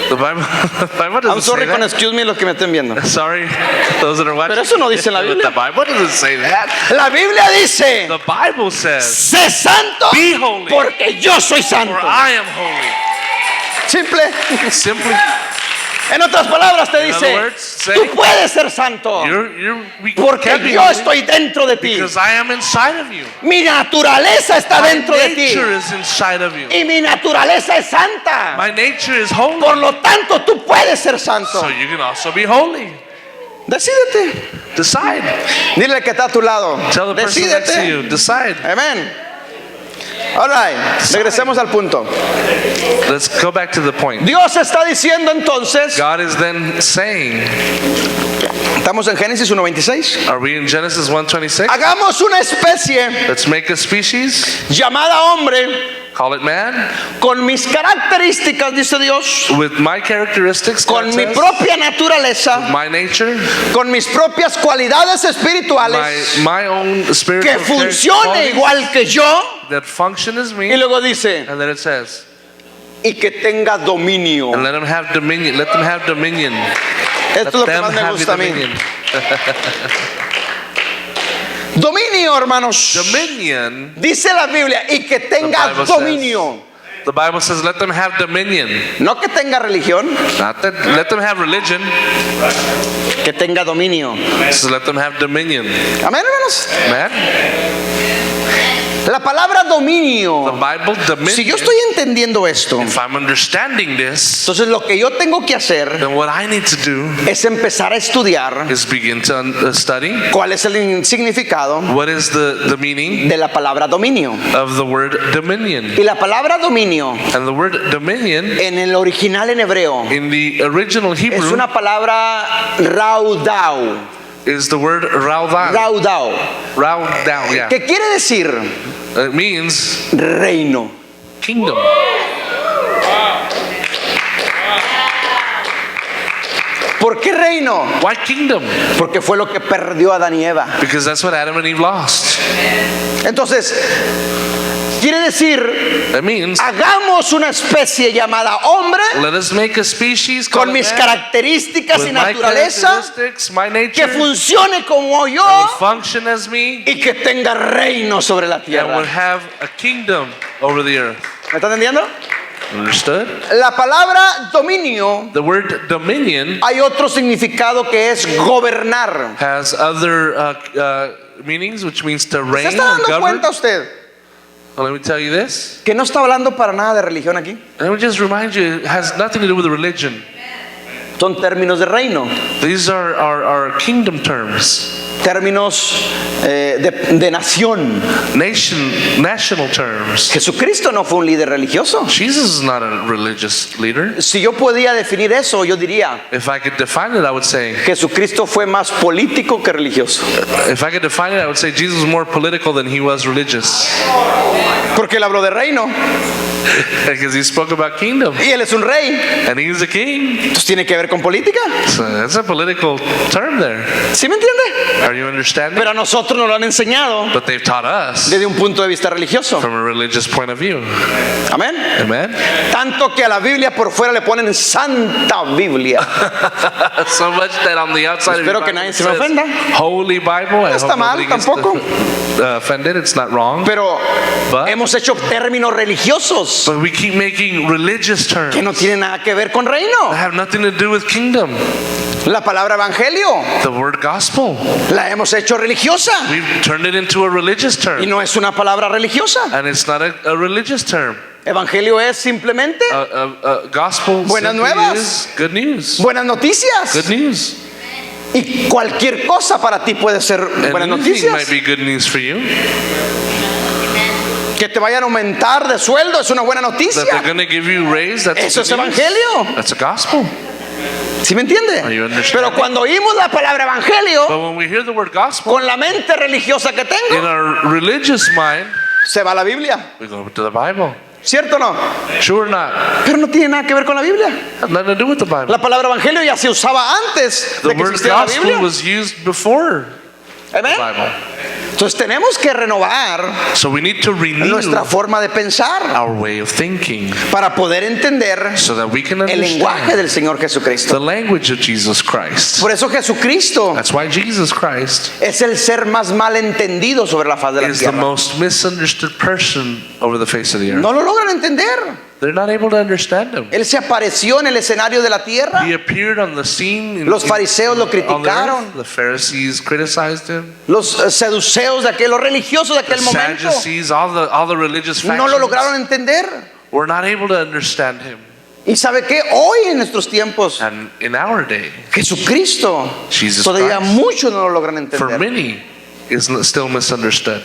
The Bible I'm doesn't sorry say con that. excuse me los que me estén viendo. Sorry, those that are watching. Pero eso no dice en la But Biblia. the Bible doesn't say that. La Biblia dice, The Bible says, sé santo be holy, porque yo soy santo. for I am holy. Simple. Simply, En otras palabras te In dice, other words, say, tú puedes ser santo we porque can be yo holy estoy dentro de ti. because I am inside of you. Mi naturaleza está My dentro de ti nature is inside of you. y mi naturaleza es santa. My nature is holy. Por lo tanto, tú puedes ser santo. So you can also be holy. Decídete. Decide. Dile al que está a tu lado. Tell the person next to Decídete. you. Decide. Amén. All right. Regresemos al punto. Let's go back to the point. Dios está diciendo entonces, God is then saying, estamos en Génesis 1:26. are we in Genesis 1:26? Hagamos una especie Let's make a species llamada hombre Call it man. con mis características, dice Dios, With my characteristics, God con mi says, propia naturaleza, my nature, con mis propias cualidades espirituales, my own que spiritual funcione qualities igual que yo. that function as me. Y luego dice, And then it says, y que tenga dominio. and let them have dominion. Let them have dominion. Esto es lo que Them más me have gusta a mí. dominion. Dominio, hermanos. Dominion. Dice la Biblia, y que tenga Bible dominio. The Bible says, let them have dominion. No que tenga religión, Not that let them have religion. que tenga dominio. It says, let them have dominion. Amén, hermanos. Man, La palabra the dominio. Bible dominion. Si yo estoy entendiendo esto, If I'm understanding this, entonces lo que yo tengo que hacer then what I need to do es empezar a estudiar is begin to study cuál es el significado what is the meaning de la palabra dominio. of the word dominion. Y la palabra dominio And the word dominion en el original en hebreo in the original es Hebrew una palabra raudau. is the word raudau. Raudau. Raudau, yeah. ¿Qué quiere decir? It means Reino. kingdom. ¿Por qué reino? Why kingdom? Porque fue lo que perdió Adán y Eva. Because that's what Adam and Eve lost. Entonces, quiere decir, That means hagamos una especie llamada hombre let us make a species con called mis man, características y with my naturaleza characteristics, my que nature, funcione como that yo would function as me, y que tenga reino sobre la and tierra. would have a kingdom over the earth. ¿Me está entendiendo? Understood? La palabra dominio, The word dominion hay otro significado que es gobernar. has other meanings, which means to ¿Se reign está or dando govern. cuenta usted Well, let me tell you this. que no está hablando para nada de religión aquí? Let me just remind you, it has nothing to do with religion. Son términos de reino, These are kingdom terms, términos de nación. national terms. Jesucristo no fue un líder religioso. Jesus is not a religious leader. Si yo podía definir eso, yo diría, If I could define it, I would say, Jesucristo fue más político que religioso. if I could define it, I would say Jesus was more political than he was religious. Porque él habló de reino Because he spoke about kingdom. y él es un rey. And he's a king. Entonces tiene que ver con política. So that's a political term there. ¿Sí me entiende? Are you understanding? Pero a nosotros nos lo han enseñado But they've taught us desde un punto de vista religioso. from a religious point of view. Amén. Amen? Tanto que a la Biblia por fuera le ponen Santa Biblia. So much that on the outside of your Espero que Bible nadie it se me says ofenda. Holy Bible. I está hope mal, nobody gets tampoco. offended. It's not wrong. Pero But- hemos hecho términos religiosos But we keep making religious terms que no tienen nada que ver con that reino. have nothing to do with kingdom. La palabra evangelio The word gospel. la hemos hecho religiosa We've turned it into a religious y term. no es una palabra religiosa. And it's not a religious term. Evangelio es simplemente Gospel Buenas simply nuevas. is good news. buenas noticias. Good news. Y cualquier cosa para ti puede ser And buenas anything might noticias. be good news for you. Que te vayan a aumentar de sueldo es una buena That they're noticia. going to give you raise. That's Eso good es news. evangelio. That's a gospel. ¿Sí me entiende? Are you understanding? Pero cuando oímos la palabra evangelio, But when we hear the word gospel, con la mente religiosa que in tengo, our religious mind, se va a la Biblia. we go to the Bible. ¿Cierto o no? Sure or not? Pero no tiene nada que ver con la Biblia. Has nothing to do with the Bible. La palabra evangelio ya se usaba antes The de que word existiera la gospel Biblia. was used before the Amén. Bible. Entonces tenemos que renovar So we need to renew nuestra forma de pensar our way of thinking para poder entender so that we can el lenguaje understand del Señor the Jesucristo. language of Jesus Christ. Por eso Jesucristo That's why Jesus Christ es el ser más mal entendido sobre la faz de la is the tierra. most misunderstood person over the face of the earth. No lo logran entender. They're not able to understand him. Él se apareció en el escenario de la tierra. He appeared on the scene. Los fariseos lo on the earth. criticaron. The Pharisees criticized him. Los saduceos de aquel, los religiosos de The aquel momento, Sadducees, all the religious no factions lo lograron entender. were not able to understand him. Y sabe que hoy en nuestros tiempos, And in our day, Jesucristo, Jesus todavía Christ, muchos no lo logran for entender. many, is still misunderstood.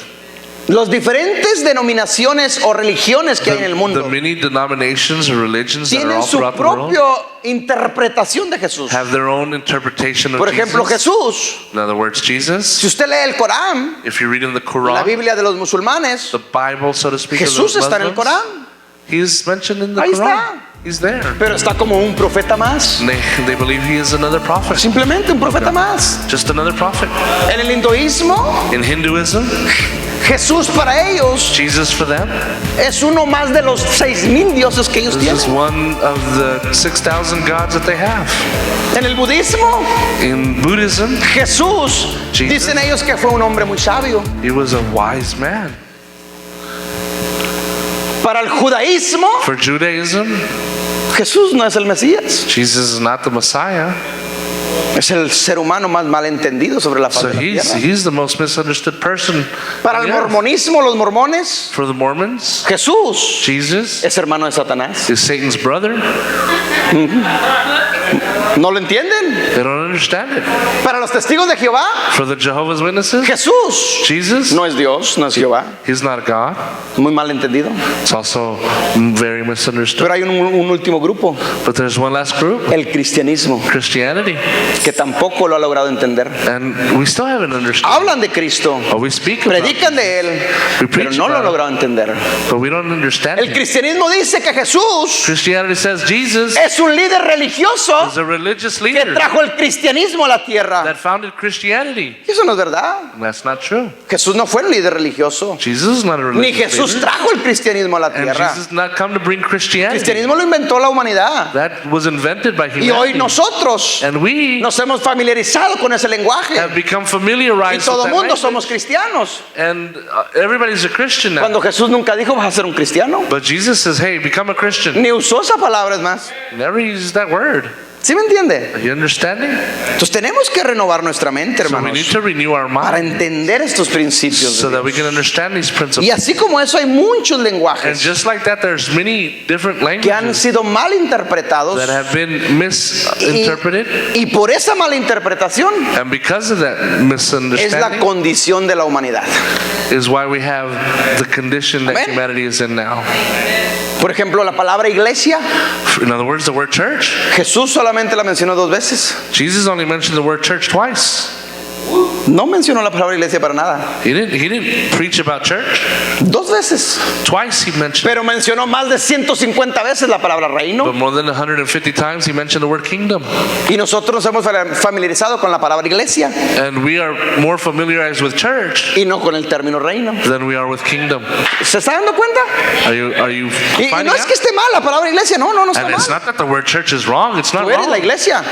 Las diferentes denominaciones o religiones que hay en el The mundo many denominations or religions that are tienen all su throughout the world propia interpretación de Jesús. have their own interpretation of Por ejemplo, Jesus. Jesús, In other words, si Jesus, usted lee el Corán, if you read in the la Quran, Biblia de los musulmanes, the Bible, so to speak, of Jesús the está en el Muslims, Corán, he's mentioned in the Ahí Quran. está. He's there. pero está como un profeta más. And they believe he is another prophet. Simplemente un profeta más. Just another prophet. En el hinduismo, In Hinduism, Jesús para ellos Jesus for them es uno más de los 6,000 dioses que ellos is just tienen. one of the 6,000 gods that they have. En el budismo, In Buddhism, Jesús, Jesus. dicen ellos que fue un hombre muy sabio. he was a wise man. Para el judaísmo, For Judaism, Jesús no es el Mesías, Jesus is not the Messiah. es el ser humano más malentendido sobre la faz So de la tierra. he's the most misunderstood person. Para on el the earth. mormonismo, los mormones, For the Mormons, Jesús Jesus es hermano de Satanás. is Satan's brother. ¿No lo entienden? They don't understand it. Para los testigos de Jehová, For the Jehovah's Witnesses, Jesús Jesus, no es Dios, no es Jehová. he's not God. Muy malentendido. It's also very misunderstood. Pero hay un último grupo, But there's one last group, el cristianismo, Christianity. que tampoco lo ha logrado entender. And we still haven't understood. Hablan de Cristo, Or we speak about it, predican de Él, We pero preach no lo han about it. logrado entender. but we don't understand El it. cristianismo dice que Jesús Christianity says Jesus es un líder religioso is a religious que leader trajo el cristianismo a la tierra. that founded Christianity. Y eso no es verdad. And that's not true. Jesús no fue un líder religioso. Jesus is not a Ni religious Jesús leader. trajo el cristianismo a la And tierra. Jesus did not come to bring El Christianity. cristianismo lo inventó la humanidad. That was invented by Y hoy humanity. nosotros And we nos hemos familiarizado con ese lenguaje. have become Y familiarized todo with el that mundo language. somos cristianos. And everybody's a Christian now. Cuando Jesús nunca dijo vas a ser un cristiano. But Jesus says, hey, become a Christian. Ni usó esa palabra, es más. Never uses that word. ¿Sí me entiende? Are you understanding? Entonces tenemos que renovar nuestra mente, So we need hermanos, to renew our para mind entender estos principios. so de that we Dios. can understand these principles. Y así como eso hay muchos And lenguajes just like that, there's many different que han languages sido mal interpretados that have been misinterpreted. y por esa mala interpretación And because of that es la misunderstanding condición de la humanidad. is why we have the condition that Amen. humanity is in now. Por ejemplo, la palabra iglesia, In other words, the word church. Jesús solamente la mencionó 2 veces. Jesus only mentioned the word church twice. No mencionó la palabra iglesia para nada. He didn't preach about church. 2 veces. Twice he mentioned, Pero mencionó más de 150 veces la palabra but reino. more than 150 times he mentioned the word kingdom. Y nosotros nos hemos familiarizado con la palabra iglesia And we are more familiarized with church y no con el término reino. than we are with kingdom. ¿Se está dando cuenta? Are you Y finding no es out? que esté mal la palabra iglesia, no está And it's mal. not that the word church is wrong. It's not Tú eres la wrong. iglesia.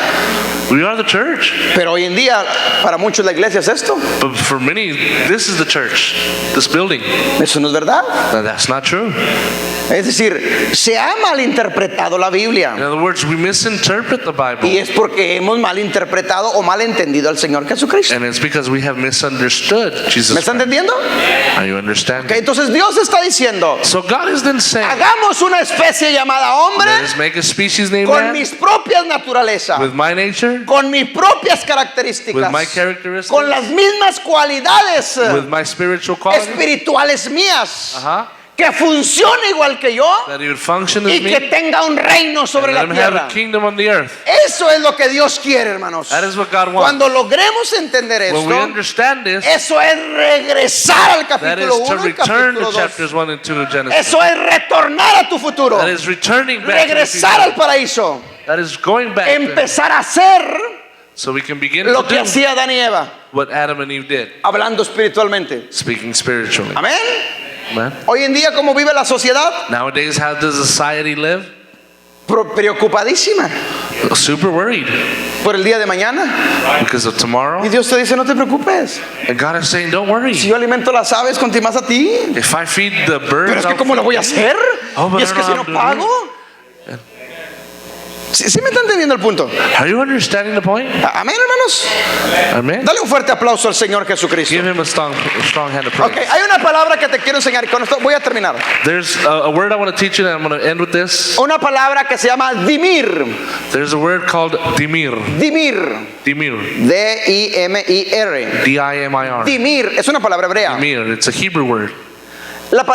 We are the church. Pero hoy en día, para muchos la iglesia es esto. But for many, this is the church, this building. Eso no es verdad. Now, that's not true. Es decir, se ha malinterpretado la In Biblia. other words, we misinterpret the Y Bible. es porque hemos malinterpretado o malentendido al Señor Jesucristo. And it's because we have misunderstood Jesus ¿Me está Christ. entendiendo? Are you understanding? Que entonces Dios está diciendo, So God is then saying, hagamos una especie llamada hombre let us make a species named con man mis propias naturalezas, with my nature, con mis propias with características, my characteristics, con las mismas cualidades with my spiritual qualities, espirituales mías, uh-huh, que funcione igual que yo that he would function as y que me, tenga un reino sobre and la let him have tierra. a kingdom on the earth. Eso es lo que Dios quiere, hermanos. That is what God wants. Cuando logremos entender When we esto, understand this, eso es regresar al that is capítulo to 1 y return to capítulo 2. chapters 1 and 2 of Genesis. Eso es retornar a tu futuro, That is returning back to the regresar al future. paraíso, That is going back there. empezar a hacer So we can begin lo to que do hacía Adán y Eva, what Adam and Eve did, hablando espiritualmente. speaking spiritually. Amén. Amen. Hoy en día, ¿cómo vive la sociedad? Nowadays, how does society live? Preocupadísima Super worried por el día de mañana. because of tomorrow. Y Dios te dice, no te preocupes. And God is saying, don't worry. Si yo alimento las aves, con ti más a ti. If I feed the Pero birds, es que I'll ¿cómo lo feed voy a you. hacer? Oh, but Y es I que don't si know no how to do pago. ¿Sí me está entendiendo el punto? Are you understanding the point? Amén, hermanos. Amen. Dale un fuerte aplauso al Señor Jesucristo. Give him a strong hand of praise. Ok, hay una palabra que te quiero enseñar y con esto voy a terminar. There's a word I want to teach you, and I'm going to end with this. Una palabra que se llama dimir. There's a word called dimir. Dimir. Dimir. D-I-M-I-R. D-I-M-I-R. Dimir es una palabra hebrea. Dimir. It's a Hebrew word.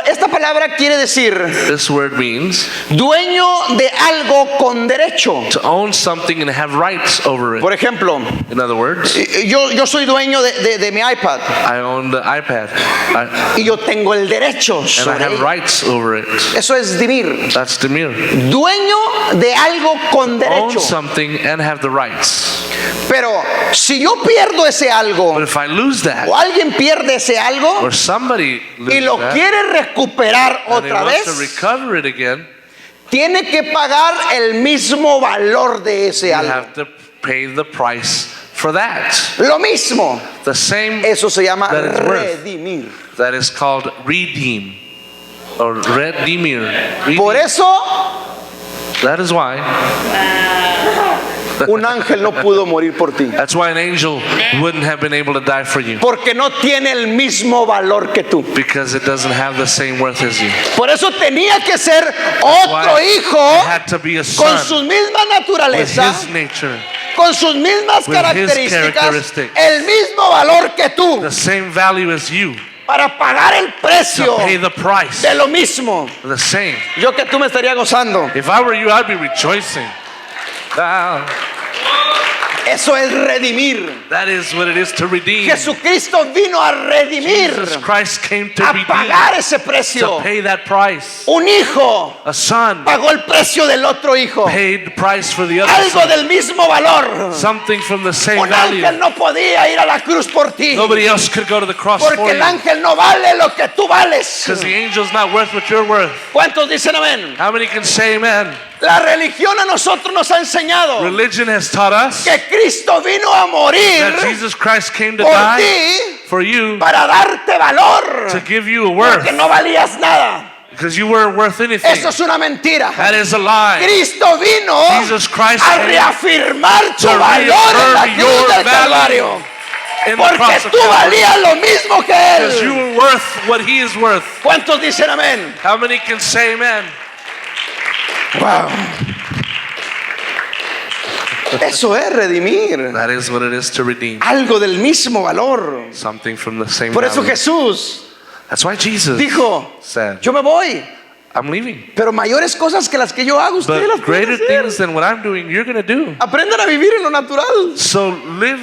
Esta palabra quiere decir This word means dueño de algo con derecho. to own something and have rights over it. Por ejemplo, In other words, yo soy dueño de mi iPad I own the iPad, y yo tengo el derecho and I sobre have ella. rights over it. Eso es dimir. That's dimir. Dueño de algo con Own derecho. something and have the rights. Pero si yo pierdo ese algo But if I lose that, o alguien pierde ese algo or somebody y loses lo that, quiere recuperar and he otra wants to vez, recover it again, tiene que pagar el mismo valor de ese you algo. have to pay the price for that. Lo mismo. The same Eso se llama that it's worth. redimir. That is called redeem or redimir. Por eso That is why. un ángel no pudo morir por ti. That's why an angel wouldn't have been able to die for you, Porque no tiene el mismo valor que tú. because it doesn't have the same worth as you. Por eso tenía que ser otro Why hijo it had to be a con son su misma with naturaleza, his nature, con sus mismas with his características, characteristics. el mismo valor que tú, the same value as you, para pagar el precio to pay the price. de lo mismo. The same. Yo que tú me estaría gozando. If I were you, I'd be rejoicing. Ah, Eso es redimir. that is what it is to redeem. Jesucristo vino a redimir, Jesus Christ came to a redeem, pagar ese to precio. pay that price. Un hijo A son pagó el precio del otro hijo. paid the price for the other Algo son. del mismo valor. Something from the same Un value. ángel no podía ir a la cruz por ti. Nobody else could go to the cross Porque for el you, ángel no vale lo que tú vales. because the angel's not worth what you're worth. ¿Cuántos dicen amén? How many can say amen? La religión a nosotros nos ha enseñado Religion has taught us que Cristo vino a morir that Jesus Christ came to por die ti for you, para darte valor. to give you a worth, Porque no valías nada. because you weren't worth anything. Eso es una mentira. That is a lie. Cristo vino Jesus Christ a came reafirmar tu to valor en la reaffirm cruz your del value Calvario. in the Porque cross of tú Calvary, valías lo mismo que because you Él. were worth what he is worth. ¿Cuántos dicen amén? How many can say amen? Wow. Eso es redimir. That is what it is to redeem. Algo del mismo valor. Something from the same Por eso value. Jesús That's why Jesus dijo, said, yo me voy, I'm leaving. pero mayores cosas que las que yo hago, ustedes las But pueden greater hacer. things than what I'm doing, you're going to do. Aprendan a vivir en lo natural. So learn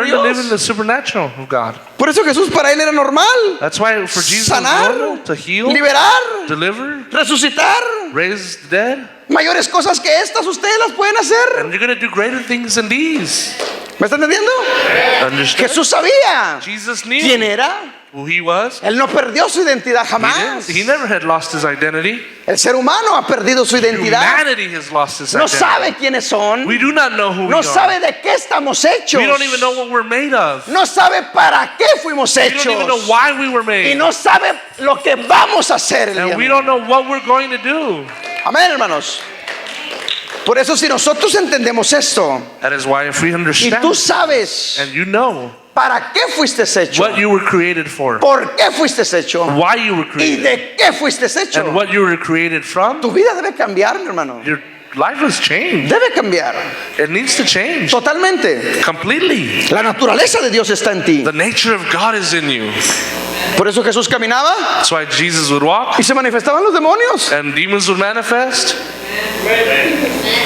to live Dios. in the supernatural of God. Por eso Jesús para él era normal. That's why for Jesus it was Sanar, normal to heal, liberar, deliver, resucitar. raise the dead. Mayores cosas que estas ustedes las pueden hacer. And you're going to do greater things than these. ¿Me están entendiendo? Understand? Jesús sabía Jesus knew quién era. who he was. Él no perdió su identidad He jamás. didn't. He never had lost his identity. El ser humano ha perdido su identidad. Humanity has lost its No identity. sabe quiénes son. We do not know who we No are. sabe de qué estamos hechos. We don't even know what we're made of. No sabe para qué fuimos We don't even know hechos. why we were Y made. no sabe lo que vamos a hacer el día And we de don't know what we're going to do. Amén, hermanos. Por eso si nosotros entendemos esto That is why if we y understand tú sabes and you know para qué fuiste hecho, what you were created for, por qué fuiste hecho why you were y created, de qué fuiste hecho, and what you were created from, tu vida debe cambiar, mi hermano. your life has changed. Debe cambiar It needs to change totalmente. completely. La naturaleza de Dios está en ti. The nature of God is in you. Por eso Jesús caminaba That's why Jesus would walk y se manifestaban los demonios, and demons would manifest,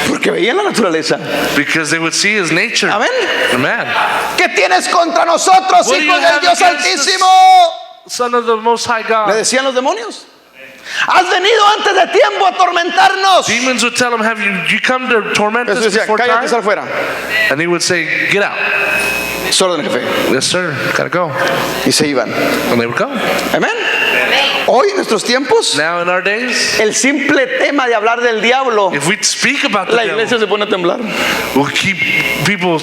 porque veían la naturaleza. because they would see his nature. Amén. Amen. ¿Qué tienes contra nosotros, What do you hijos del have Dios against Altísimo? Son of the Most High Le God. decían los demonios. Has venido antes de tiempo a atormentarnos. Demons would tell him, "Have you come to torment Jesús us decía, before cállate, sal time?" fuera. And he would say, "Get out." Solo del jefe. Yes, sir. Gotta go. Y se iban. And they would go. Amén. Hoy en nuestros tiempos, Now in our days, el simple tema de hablar del diablo, if we speak about the la iglesia devil, se pone a temblar. we'll keep people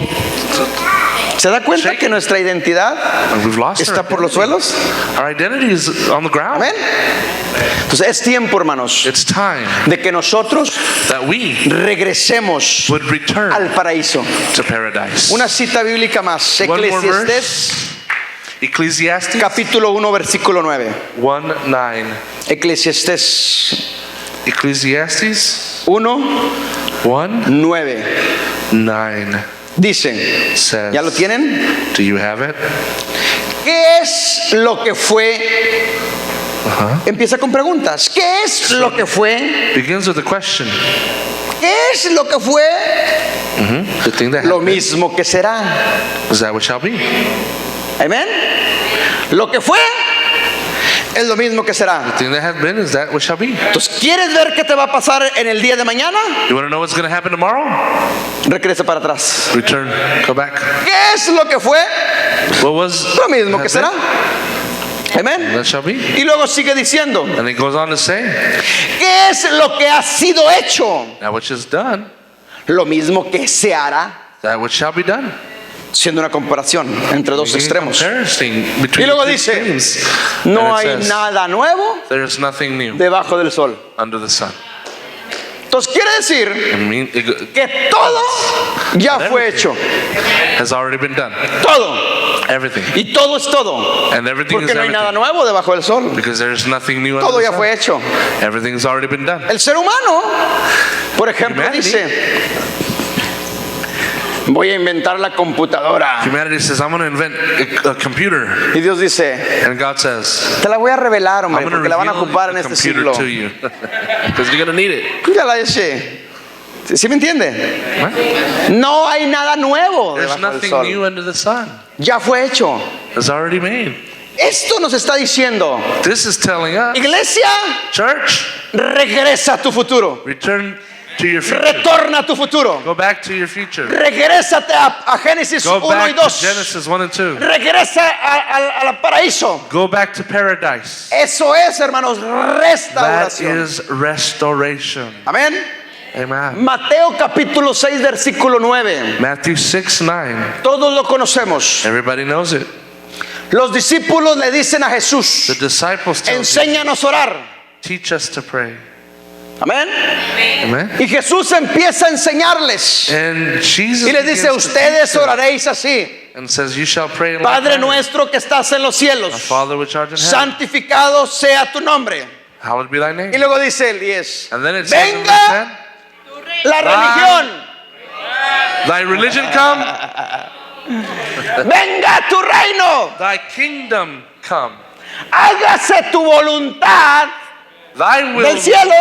¿Se da cuenta shaken. que nuestra identidad And we've lost está our por los identity. suelos? Our identity is on the ground. Amén. Entonces es tiempo, hermanos, It's time de que nosotros that we regresemos would return al paraíso. to paradise. Una cita bíblica más. One more Eclesiastés verse. Ecclesiastes capítulo 1 versículo 9. 1:9. Eclesiastés Ecclesiastes 1, 1:9 9. Dice, says, ¿ya lo tienen? do you have it? ¿Qué es lo que fue? Empieza con preguntas. ¿Qué es lo que fue? Begins with a question. ¿Qué es lo que fue? The thing that Lo happened mismo que será. is that what shall be. Amén. Lo que fue es lo mismo que será. The thing that has been is that what shall be. Entonces, ¿quieres ver qué te va a pasar en el día de mañana? You want to know what's going to happen tomorrow? Regresa para atrás. Return. Go back. ¿Qué es lo que fue? What was Lo mismo que has será. been, Amén. that shall be. Y luego sigue diciendo, And it goes on to say, ¿qué es lo que ha sido hecho? that which is done, Lo mismo que se hará. that which shall be done. Siendo una comparación entre dos extremos. Comparison Y between luego the two dice, extremes. no And it hay says, nada nuevo there's nothing new debajo del sol. under the sun. Entonces quiere decir I mean, it que todo ya fue hecho. has already been done. Todo. Everything. Y todo es todo. And everything Porque is no hay nada everything. nuevo debajo del sol. Because there's nothing new under Todo the ya sun. fue hecho. Everything's already been done. El ser humano, por ejemplo, Humanity. dice, voy a inventar la computadora. Humanity says, I'm going to invent a computer. Y Dios dice, And God says, te la voy a revelar, I'm hombre, going to porque la van a reveal ocupar en the este computer siglo. to you. Because you're going to need it. Ya la hice. ¿Sí me entiende? Right? No hay nada nuevo There's debajo del nothing sol. new under the sun. Ya fue hecho. It's already made. Esto nos está diciendo, This is telling us, iglesia, church, regresa a tu futuro. return to your future. Retorna a tu futuro. Go back to your future. Regrésate a Génesis Go 1 y back 2. to Genesis 1 and 2. Regresa al paraíso. Go back to paradise. Eso es, hermanos, That restauración. is restoration. Amén. Amen. Mateo capítulo 6 versículo 9. Matthew 6:9. Todos lo conocemos. Everybody knows it. Los discípulos le dicen a Jesús, The disciples tell Jesus, enséñanos a orar. teach us to pray. Amén. Amen. Y Jesús empieza a enseñarles. And Jesus Y les dice, begins to ustedes teach them oraréis así. and says, you shall pray in like Padre manner. nuestro que estás en los Our cielos, Father which art in heaven, santificado sea tu nombre. hallowed be thy Y name. luego dice el 10, And then it says in verse venga 10, la religión, thy religion come, venga tu reino, thy kingdom come, hágase tu voluntad thy will del cielo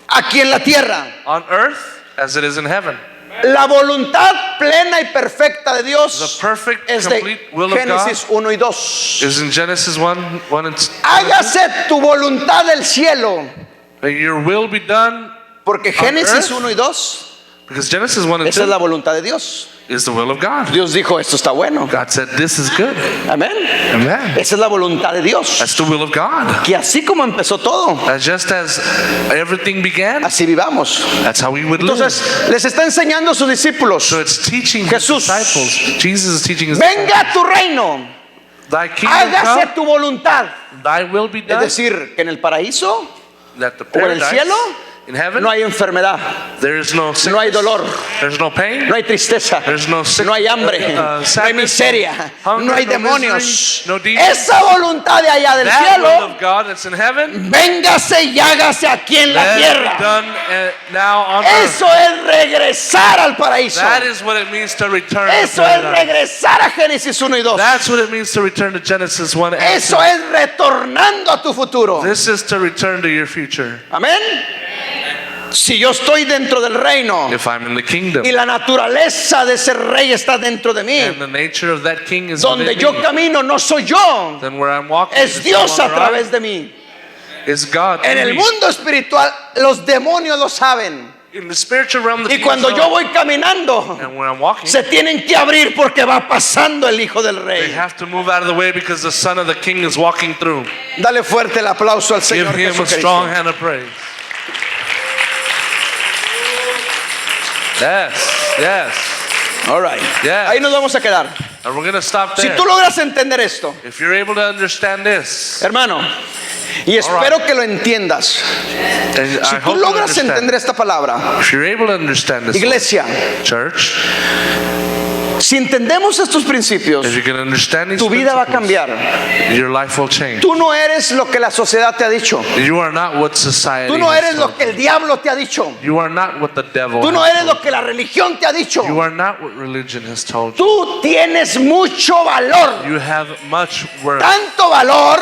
aquí en la tierra. on earth as it is in heaven. La voluntad plena y perfecta de The Dios perfect, es de complete will of God Génesis 1 y 2. is in Genesis 1 and 2. Hágase tu voluntad del cielo, That your will be done, porque Génesis 1 y 2, because Genesis 1 and esa es 2 la voluntad de Dios. is the will of God. Dios dijo, esto está bueno. God said, this is good. Amén. Amen. Esa es la voluntad de Dios. That's the will of God. Que así como empezó todo, Just as everything began, así vivamos. that's how we would live. Entonces les está enseñando a sus discípulos, So it's teaching his Jesús, disciples. Jesus is teaching his venga tu reino, disciples. Thy kingdom hágase come, tu voluntad. thy will be Es done. decir, que en el paraíso That the o en el paradise, cielo in heaven, no hay enfermedad, there is no sickness, no hay dolor, there's no pain, no hay tristeza, there's no sickness, no hay hambre, no hay sadness, miseria, hunger, no hay no demonios. misery, no demons. Esa voluntad de allá del That will cielo, of God that's in heaven, véngase y hágase aquí en la let it be tierra. done now on earth. Eso es regresar al paraíso. That is what it means to return to Eso es paradise. regresar a Génesis 1 y 2. That's what it means to return to Genesis 1 and 2. Eso es retornando a tu futuro. This is to return to your future. Amén. Si yo estoy dentro del reino If I'm in the kingdom, y la naturaleza de ese rey está dentro de and mí, the nature of that king is donde within yo me, camino no soy yo, then where I'm walking es is Dios no a longer I, través de mí. is God. En in el me. mundo espiritual los demonios lo saben. In the spiritual realm, the Y king cuando is yo God. voy caminando, And when I'm walking, se tienen que abrir porque va pasando el Hijo del they Rey. have to move out of the way because the son of the king is walking through. Dale fuerte el aplauso al Give Señor him a Jesucristo. strong hand of praise. Yes, yes. All right. Yes. Ahí nos vamos a quedar. And we're going to stop Si there. tú logras entender esto, If you're able to understand this, hermano, y espero que lo entiendas. and Si I tú hope you logras understand. entender esta palabra, If you're able to understand this, iglesia, church, si entendemos estos principios, if you can understand these tu vida va a principles, cambiar. your life will change. Tú no eres lo que la sociedad te ha dicho. You are not what society Tú no has eres lo told que el diablo te ha dicho. you. You are not what the devil Tú no has eres told lo que la religión te ha dicho. you. You are not what religion has told you. Tú tienes mucho valor. You have much worth. Tanto valor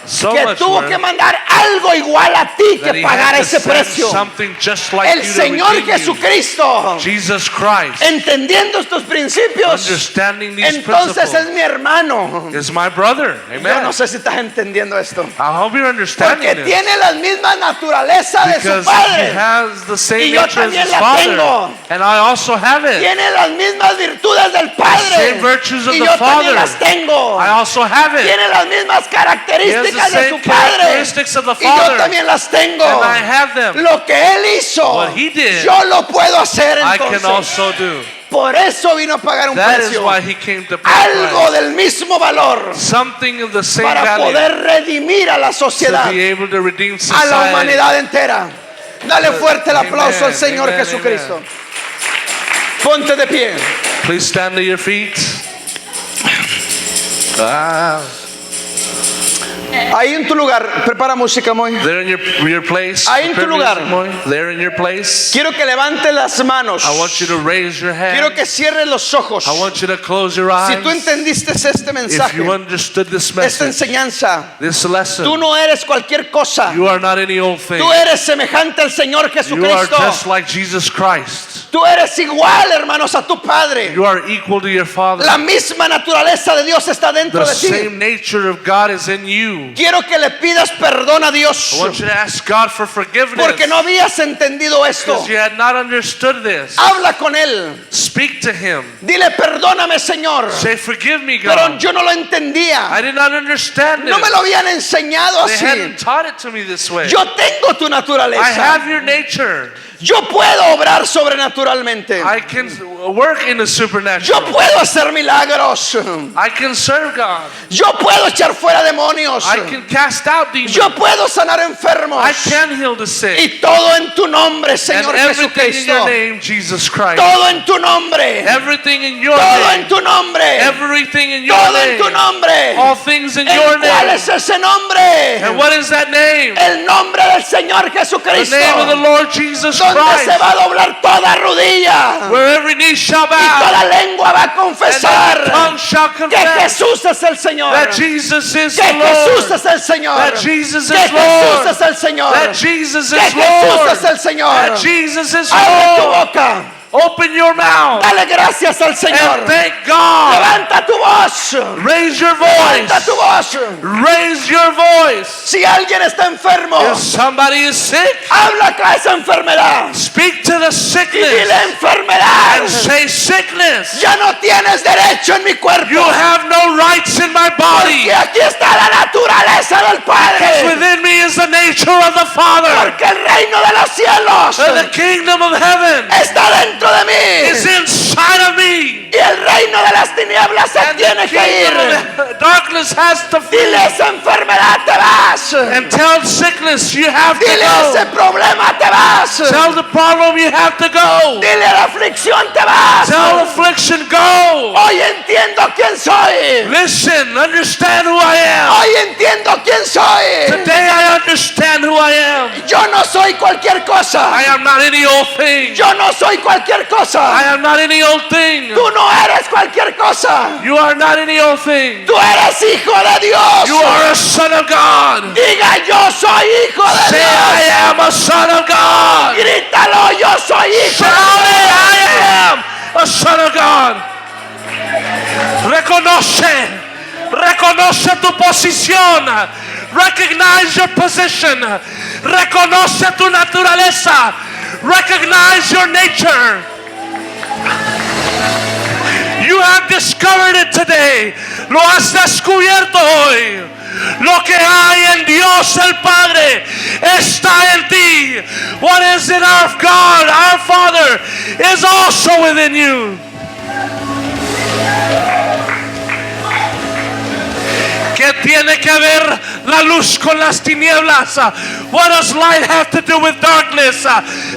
So que much tuvo worth que mandar algo igual a ti that que he pagar had to ese send precio. something just like El you to Señor redeem you. Jesucristo, Jesus Christ, entendiendo estos principios, understanding these entonces es principles, mi hermano. is my brother. Yo Amen. no sé si estás entendiendo esto. I hope you're understanding Porque this. tiene la misma naturaleza de su Because he padre. has the same Y yo nature as también his la father. tengo. And I also have it. Tiene las mismas virtudes del padre. Same virtues of Y the yo Father. también las tengo. I also have it. Tiene las mismas He has características the de su same padre. characteristics of the Y yo Father. también las tengo. And I have them. Lo que él hizo, What he did, yo lo puedo hacer I entonces. can also do. Por eso vino a pagar un That is precio. why he came to pay Algo price. del mismo valor Something of the same para value poder redimir a la to sociedad, be able to redeem a la society. humanidad entera. Dale fuerte el aplauso al Amen, Señor amen, Jesucristo. amen. Ponte de pie. Please stand to your feet. Ahí en tu lugar, prepara música, Moy. There in your place. Ahí en tu Prepare lugar. music, Moy. There in your place. Quiero que levantes las manos. I want you to raise your Quiero hand. que cierres los ojos. I want you to close your Si eyes. tú entendiste este If mensaje, you understood this esta message, enseñanza, this lesson, tú no eres cualquier cosa. you are not any old thing. Tú eres semejante al Señor You are Jesucristo. just like Jesus Christ. Tú eres igual, hermanos, a tu Padre. You are equal to your Father. La misma naturaleza de Dios está dentro The de ti. same nature of God is in you. Quiero que le pidas perdón a Dios I want you to ask God for forgiveness porque no habías entendido esto. because you had not understood this. Habla con Él. Speak to Him. Dile, perdóname, Señor. Say, forgive me, Pero God. yo no lo entendía. I did not understand No me it. lo habían enseñado They así. hadn't taught it to me this way. Yo tengo tu I naturaleza. have your nature. Yo puedo obrar sobrenaturalmente. I can work in the Yo supernatural. puedo hacer milagros. I can serve God. Yo puedo echar fuera demonios. I can cast out demons. Yo puedo sanar enfermos. I can heal the sick. Y todo en tu nombre, And Señor everything in Jesucristo. your name, Jesus Christ. Todo en tu nombre. Everything in your Todo en name. tu nombre. Everything in your Todo en tu name. nombre. All things in your ¿Cuál name. es ese nombre? And what is that name? El nombre del Señor The Jesucristo. name of the Lord Jesus Donde se Christ. va a doblar toda rodilla. Where every knee shall Y bow. toda lengua va a And confesar every tongue shall que confess Jesús es el Señor. that Jesus is Que the Jesús Lord. es el Señor. That Jesus Que is Jesús Lord. es el Señor. That Jesus Que is Jesús Lord. es el Señor. That Jesus is Abre tu Lord. boca. Open your mouth Dale gracias al Señor. and thank God. Levanta tu voz. Raise your Levanta tu voice. voz. Raise your voice. Si alguien está enfermo, If somebody is sick, habla con esa enfermedad. speak to the Y dile, sickness enfermedad, and say, sickness, ya no tienes derecho en mi cuerpo. you have no rights in my body. Porque aquí está la naturaleza del Because Padre. within me is the nature of the Father. Porque el reino de los cielos And the kingdom of heaven está dentro de is mí. inside of me. Y el reino de las tinieblas se And tiene the que kingdom ir. of darkness has to Dile flee. a esa enfermedad, te vas. And tell sickness you have to Dile a ese go. problema, te vas. Tell the problem you have to go. Dile a la aflicción, te vas. Tell affliction go. Hoy entiendo quién soy. Listen, understand who I am. Hoy entiendo quién soy. Today I understand who I am. Yo no soy cualquier cosa. I am not any old thing. Yo no soy cualquier I cosa. am not any old thing. Tú no eres cualquier cosa. You are not any old thing. Tú eres hijo de Dios. You are a son of God. Diga, yo soy hijo de Say, I Dios. am a son of God. Grítalo, yo soy hijo Shout de it, Dios. I am a son of God. Reconoce tu posición. Recognize your position. Reconoce tu naturaleza. Recognize your nature. You have discovered it today. Lo has descubierto hoy. Lo que hay en Dios el Padre está en ti. What is in our God, our Father, is also within you. Tiene que ver la luz con las tinieblas. What does light have to do with darkness?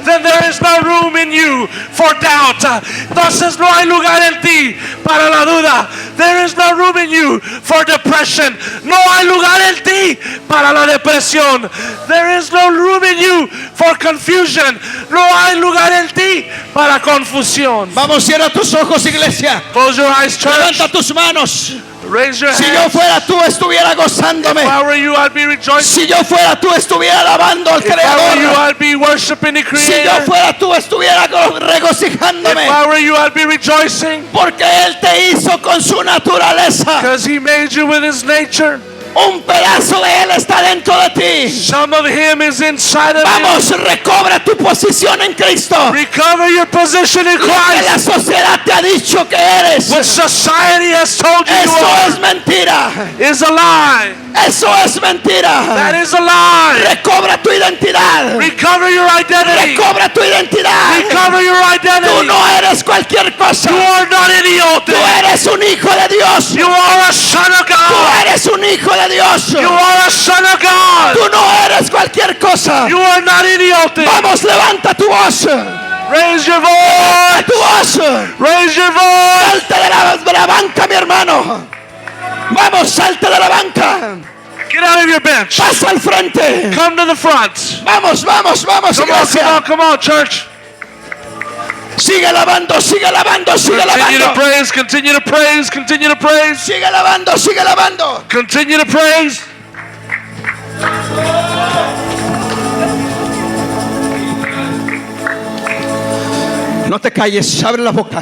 Then there is no room in you for doubt. Entonces no hay lugar en ti para la duda. There is no room in you for depression. No hay lugar en ti para la depresión. There is no room in you for confusion. No hay lugar en ti para confusión. Vamos, cierra tus ojos, iglesia. Close your eyes, church. Levanta tus manos. Raise your Si yo hands. fuera tú, estuviera gozándome. If I were you, I'd be rejoicing. Si yo fuera tú, estuviera alabando al If I were you, Creador. I'd be worshiping the Si yo Creator. fuera tú, estuviera If regocijándome. I were you, I'd be rejoicing. Porque Él te hizo con su naturaleza. Because He made you with His nature. Un pedazo de Él está dentro de ti. Some of Him is inside of you. Vamos, recobra tu posición en Cristo. Recover your position in Lo que la Christ. sociedad te ha dicho que eres. What society has told you you Eso are es mentira. is a lie. Eso es mentira. That is a lie. Recobra tu identidad. Recover your identity. Recobra tu identidad. Recover your Tú identity. no eres cualquier cosa. You are not idiotic. Tú eres un hijo de Dios. You are a son of Tú God. eres un hijo de Dios. You are a son of God. Tú no eres cualquier cosa. You are not idiotic. Vamos, levanta tu voz. Raise your Levanta voice. tu voz. Raise your voice. Salte de la banca, mi hermano. Vamos, salte de la banca. Get out of your bench. Pasa al frente. Come to the front. Vamos, vamos, vamos, Come on, come iglesia. on, come on, church. Sigue alabando, sigue alabando, sigue Continue to alabando. praise, continue to praise, continue to praise, Sigue alabando, sigue alabando. continue to praise. No te calles, abre la boca.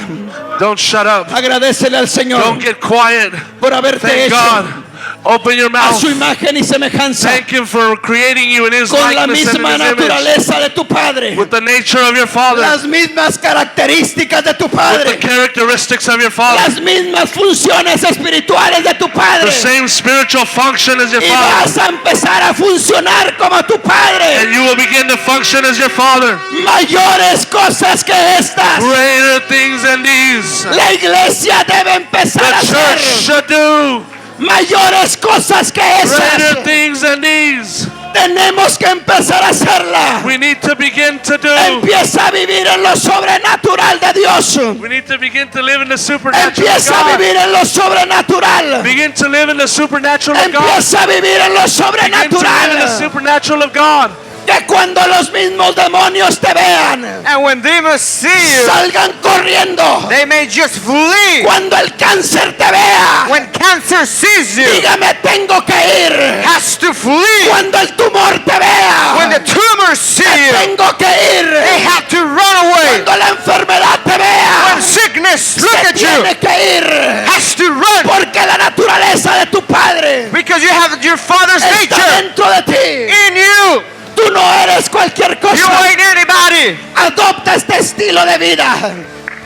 Don't shut up. Agradecele al Don't Señor get quiet. por haberte Thank hecho God. Open your a mouth. su imagen y semejanza, Thank Him for creating you in His con la likeness and in misma His image. naturaleza de tu Padre, With the nature of your Father. las mismas características de tu With the Padre, characteristics of your Father. las mismas funciones espirituales de tu The Padre, same spiritual function as your y Father. vas a empezar a funcionar como tu Padre. And you will begin to function as your Father. Mayores cosas que estas, Greater things than these. la iglesia debe empezar a The church hacer. should do. Mayores cosas que Greater esas, things than these. tenemos que empezar a hacerla. We need to begin to do. Empieza a vivir en lo sobrenatural de Dios. We need to begin to live in the supernatural of Empieza a God. vivir en lo sobrenatural. Begin to live in the supernatural of God. Empieza a vivir en lo Begin to live in the sobrenatural. supernatural of God. Que cuando los mismos demonios te vean, And when demons see you, salgan corriendo. they may just flee. Cuando el cáncer te vea, When cancer sees you, dígame tengo que ir. has to flee. Cuando el tumor te vea, When the tumors see you, tengo que they ir. have to run away. Cuando la enfermedad te vea, When sickness look se at you, tiene que ir. has to run. Porque la naturaleza de tu Padre Because you have your Father's está nature dentro de ti. in you. Tú no eres cualquier You cosa. ain't anybody. Adopta este estilo de vida.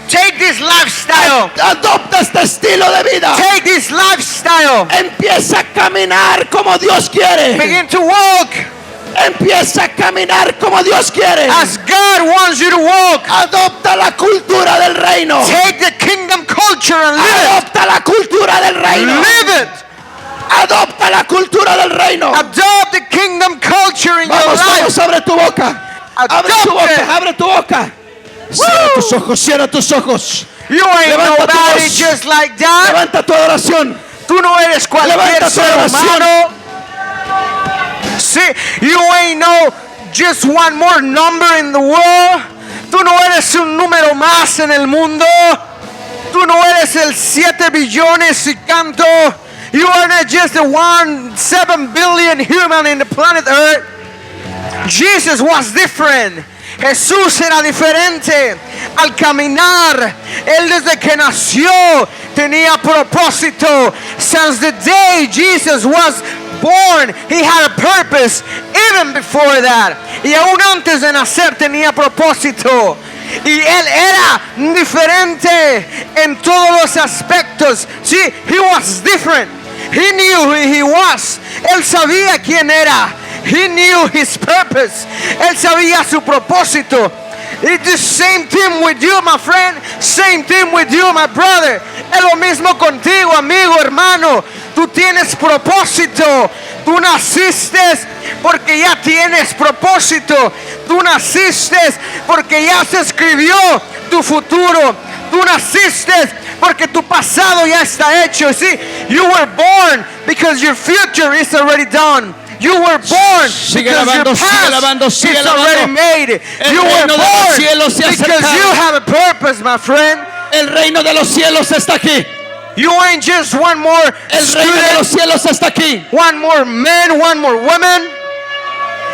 Take this lifestyle. Adopta este estilo de vida. Take this lifestyle. Empieza a caminar como Dios quiere. Begin to walk Empieza a caminar como Dios quiere. as God wants you to walk. Adopta la cultura del reino. Take the kingdom culture and live Adopta la cultura del it. reino. Live it. Adopta la cultura del reino. Adopt the kingdom culture in your Vamos, life. vamos, abre tu boca. Abre tu Adopt it. boca, abre tu boca. Cierra tus ojos, cierra tus ojos. You ain't Levanta tu nobody voz. just like that. Levanta tu adoración. Tú no eres cualquier Levanta tu ser oración. humano. See, you ain't no just one more number in the world. Tú no eres un número más en el mundo. Tú no eres el 7 billones y canto. You are not just the 7 billion human in the planet Earth. Jesus was different. Jesús era diferente. Al caminar, Él desde que nació tenía propósito. Since the day Jesus was born, He had a purpose. Even before that. Y aún antes de nacer tenía propósito. Y Él era diferente en todos los aspectos. See, He was different. He knew who He was. Él sabía quién era. He knew His purpose. Él sabía su propósito. It's the same thing with you, my friend. Same thing with you, my brother. Es lo mismo contigo, amigo, hermano. Tú tienes propósito. Tú naciste porque ya tienes propósito. Tú naciste porque ya se escribió tu futuro. Tú naciste porque tu pasado ya está hecho. See, you were born because your future is already done. You were born Sigue because your alabando, sigue past alabando, sigue is already alabando. made. El You were reino de los born cielos se ha because acercado. you have a purpose, my friend. El reino de los cielos está aquí. You ain't just one more El reino de los student, cielos está aquí. one more man, one more woman.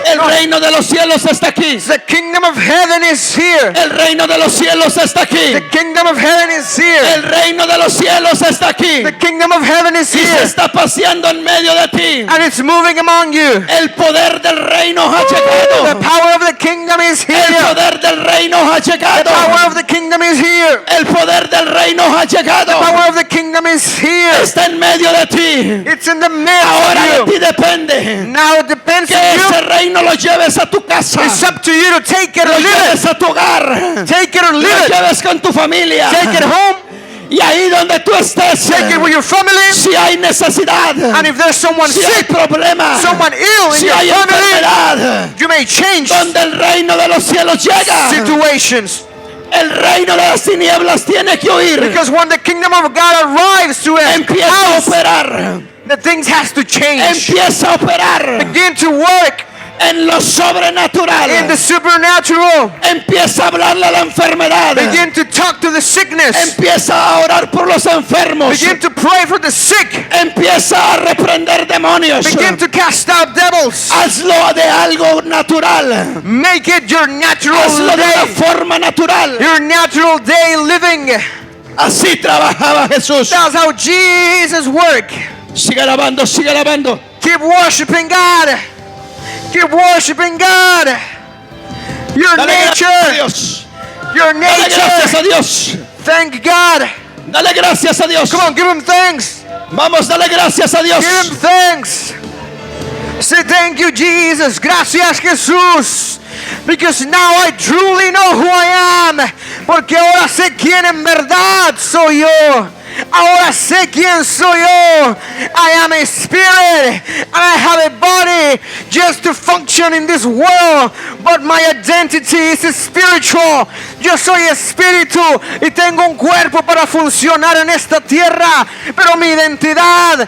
El reino de los cielos está aquí. The kingdom of heaven is here. El reino de los cielos está aquí. The kingdom of heaven is here. El reino de los cielos está aquí. The kingdom of heaven is Y se here. está paseando en medio de ti. And it's moving among you. El poder del reino ha The llegado. power of the kingdom is El here. poder del reino ha The llegado. power of the kingdom is here. El poder del reino ha The llegado. power of the kingdom is here. Está en medio de ti. It's in the midst Ahora de of ti you. depende Now it depends que on ese you. reino lo lleves a tu casa. It's up to you to take it or Lo live lleves a tu hogar. it. Take it or Lo live it. lleves con tu familia. Take it home. Y ahí donde tú estés, Take it with your family. si hay necesidad, And if there's someone si hay sick, problema, someone ill in si your hay family, enfermedad, you may change donde el reino de los cielos llega, situations. el reino de las tinieblas tiene que huir. Because when the kingdom of God arrives to a Empieza a house, operar. the things has to change. Empieza a operar Begin to work en lo sobrenatural. in the supernatural. Empieza a hablarle a la enfermedad. Begin to talk to the sickness. Empieza a orar por los enfermos. Begin to pray for the sick. Empieza a reprender demonios. Begin to cast out devils. Hazlo de algo natural. Make it your natural Hazlo de una day. forma natural. Your natural day living. Así trabajaba Jesús. That's how Jesus worked. Sigue alabando, sigue alabando. Keep worshiping God. Keep worshiping God. Your Dale gracias a nature. Dios. Your Dale gracias nature. a Dios. Thank God. Dale gracias a Dios. Come on, give him thanks. Vamos, dale gracias a Dios. Give him thanks. Say thank you, Jesus. Gracias, Jesús. Because now I truly know who I am. Porque ahora sé quién en verdad soy yo. Ahora sé quién soy yo. I am a spirit and I have a body just to function in this world. But my identity is spiritual. Yo soy espíritu y tengo un cuerpo para funcionar en esta tierra. Pero mi identidad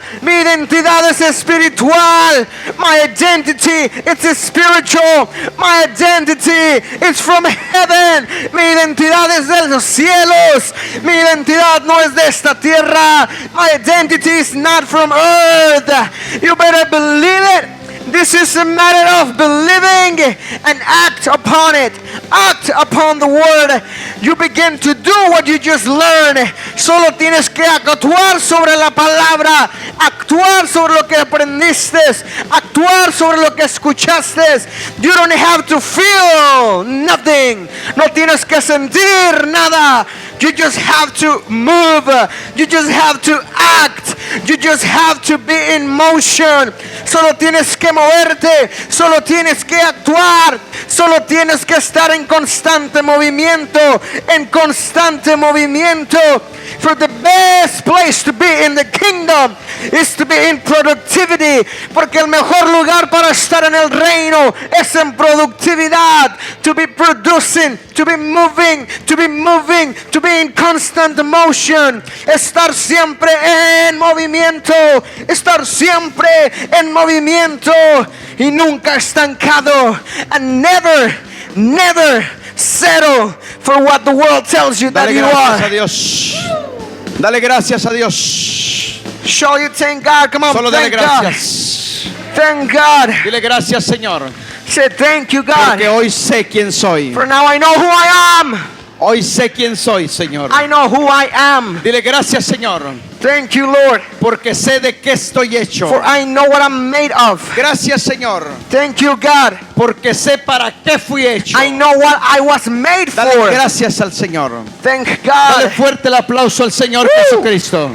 es espiritual. My identity is spiritual. My identity is from heaven. Mi identidad es de los cielos. Mi identidad no es de esta tierra. My identity is not from earth. You better believe it. This is a matter of believing and act upon it. Act upon the word. You begin to do what you just learned. Solo tienes que actuar sobre la palabra. Actuar sobre lo que aprendiste. Actuar sobre lo que escuchaste. You don't have to feel nothing. No tienes que sentir nada. You just have to move. You just have to act. You just have to be in motion. Solo tienes que moverte. Solo tienes que actuar. Solo tienes que estar en constante movimiento. En constante movimiento. For the best place to be in the kingdom is to be in productivity. Porque el mejor lugar para estar en el reino es en productividad. To be producing, to be moving, to be moving, to be in constant motion. Estar siempre en movimiento. Estar siempre en movimiento. Y nunca estancado. And never settle for what the world tells you that Dale you gracias a are. Dios. Dale gracias a Dios. Show you thank God. Come on, Solo dale thank God. gracias. Thank God. Dile gracias, Señor. Say thank you, God. Porque hoy sé quién soy. For now I know who I am. Hoy sé quién soy, Señor. I know who I am. Dile gracias, Señor. Thank you, Lord. Porque sé de qué estoy hecho. For I know what I'm made of. Gracias, Señor. Thank you, God. Porque sé para qué fui hecho. I know what I was made Dale for. gracias al Señor. Thank Dale God. fuerte el aplauso al Señor Jesucristo.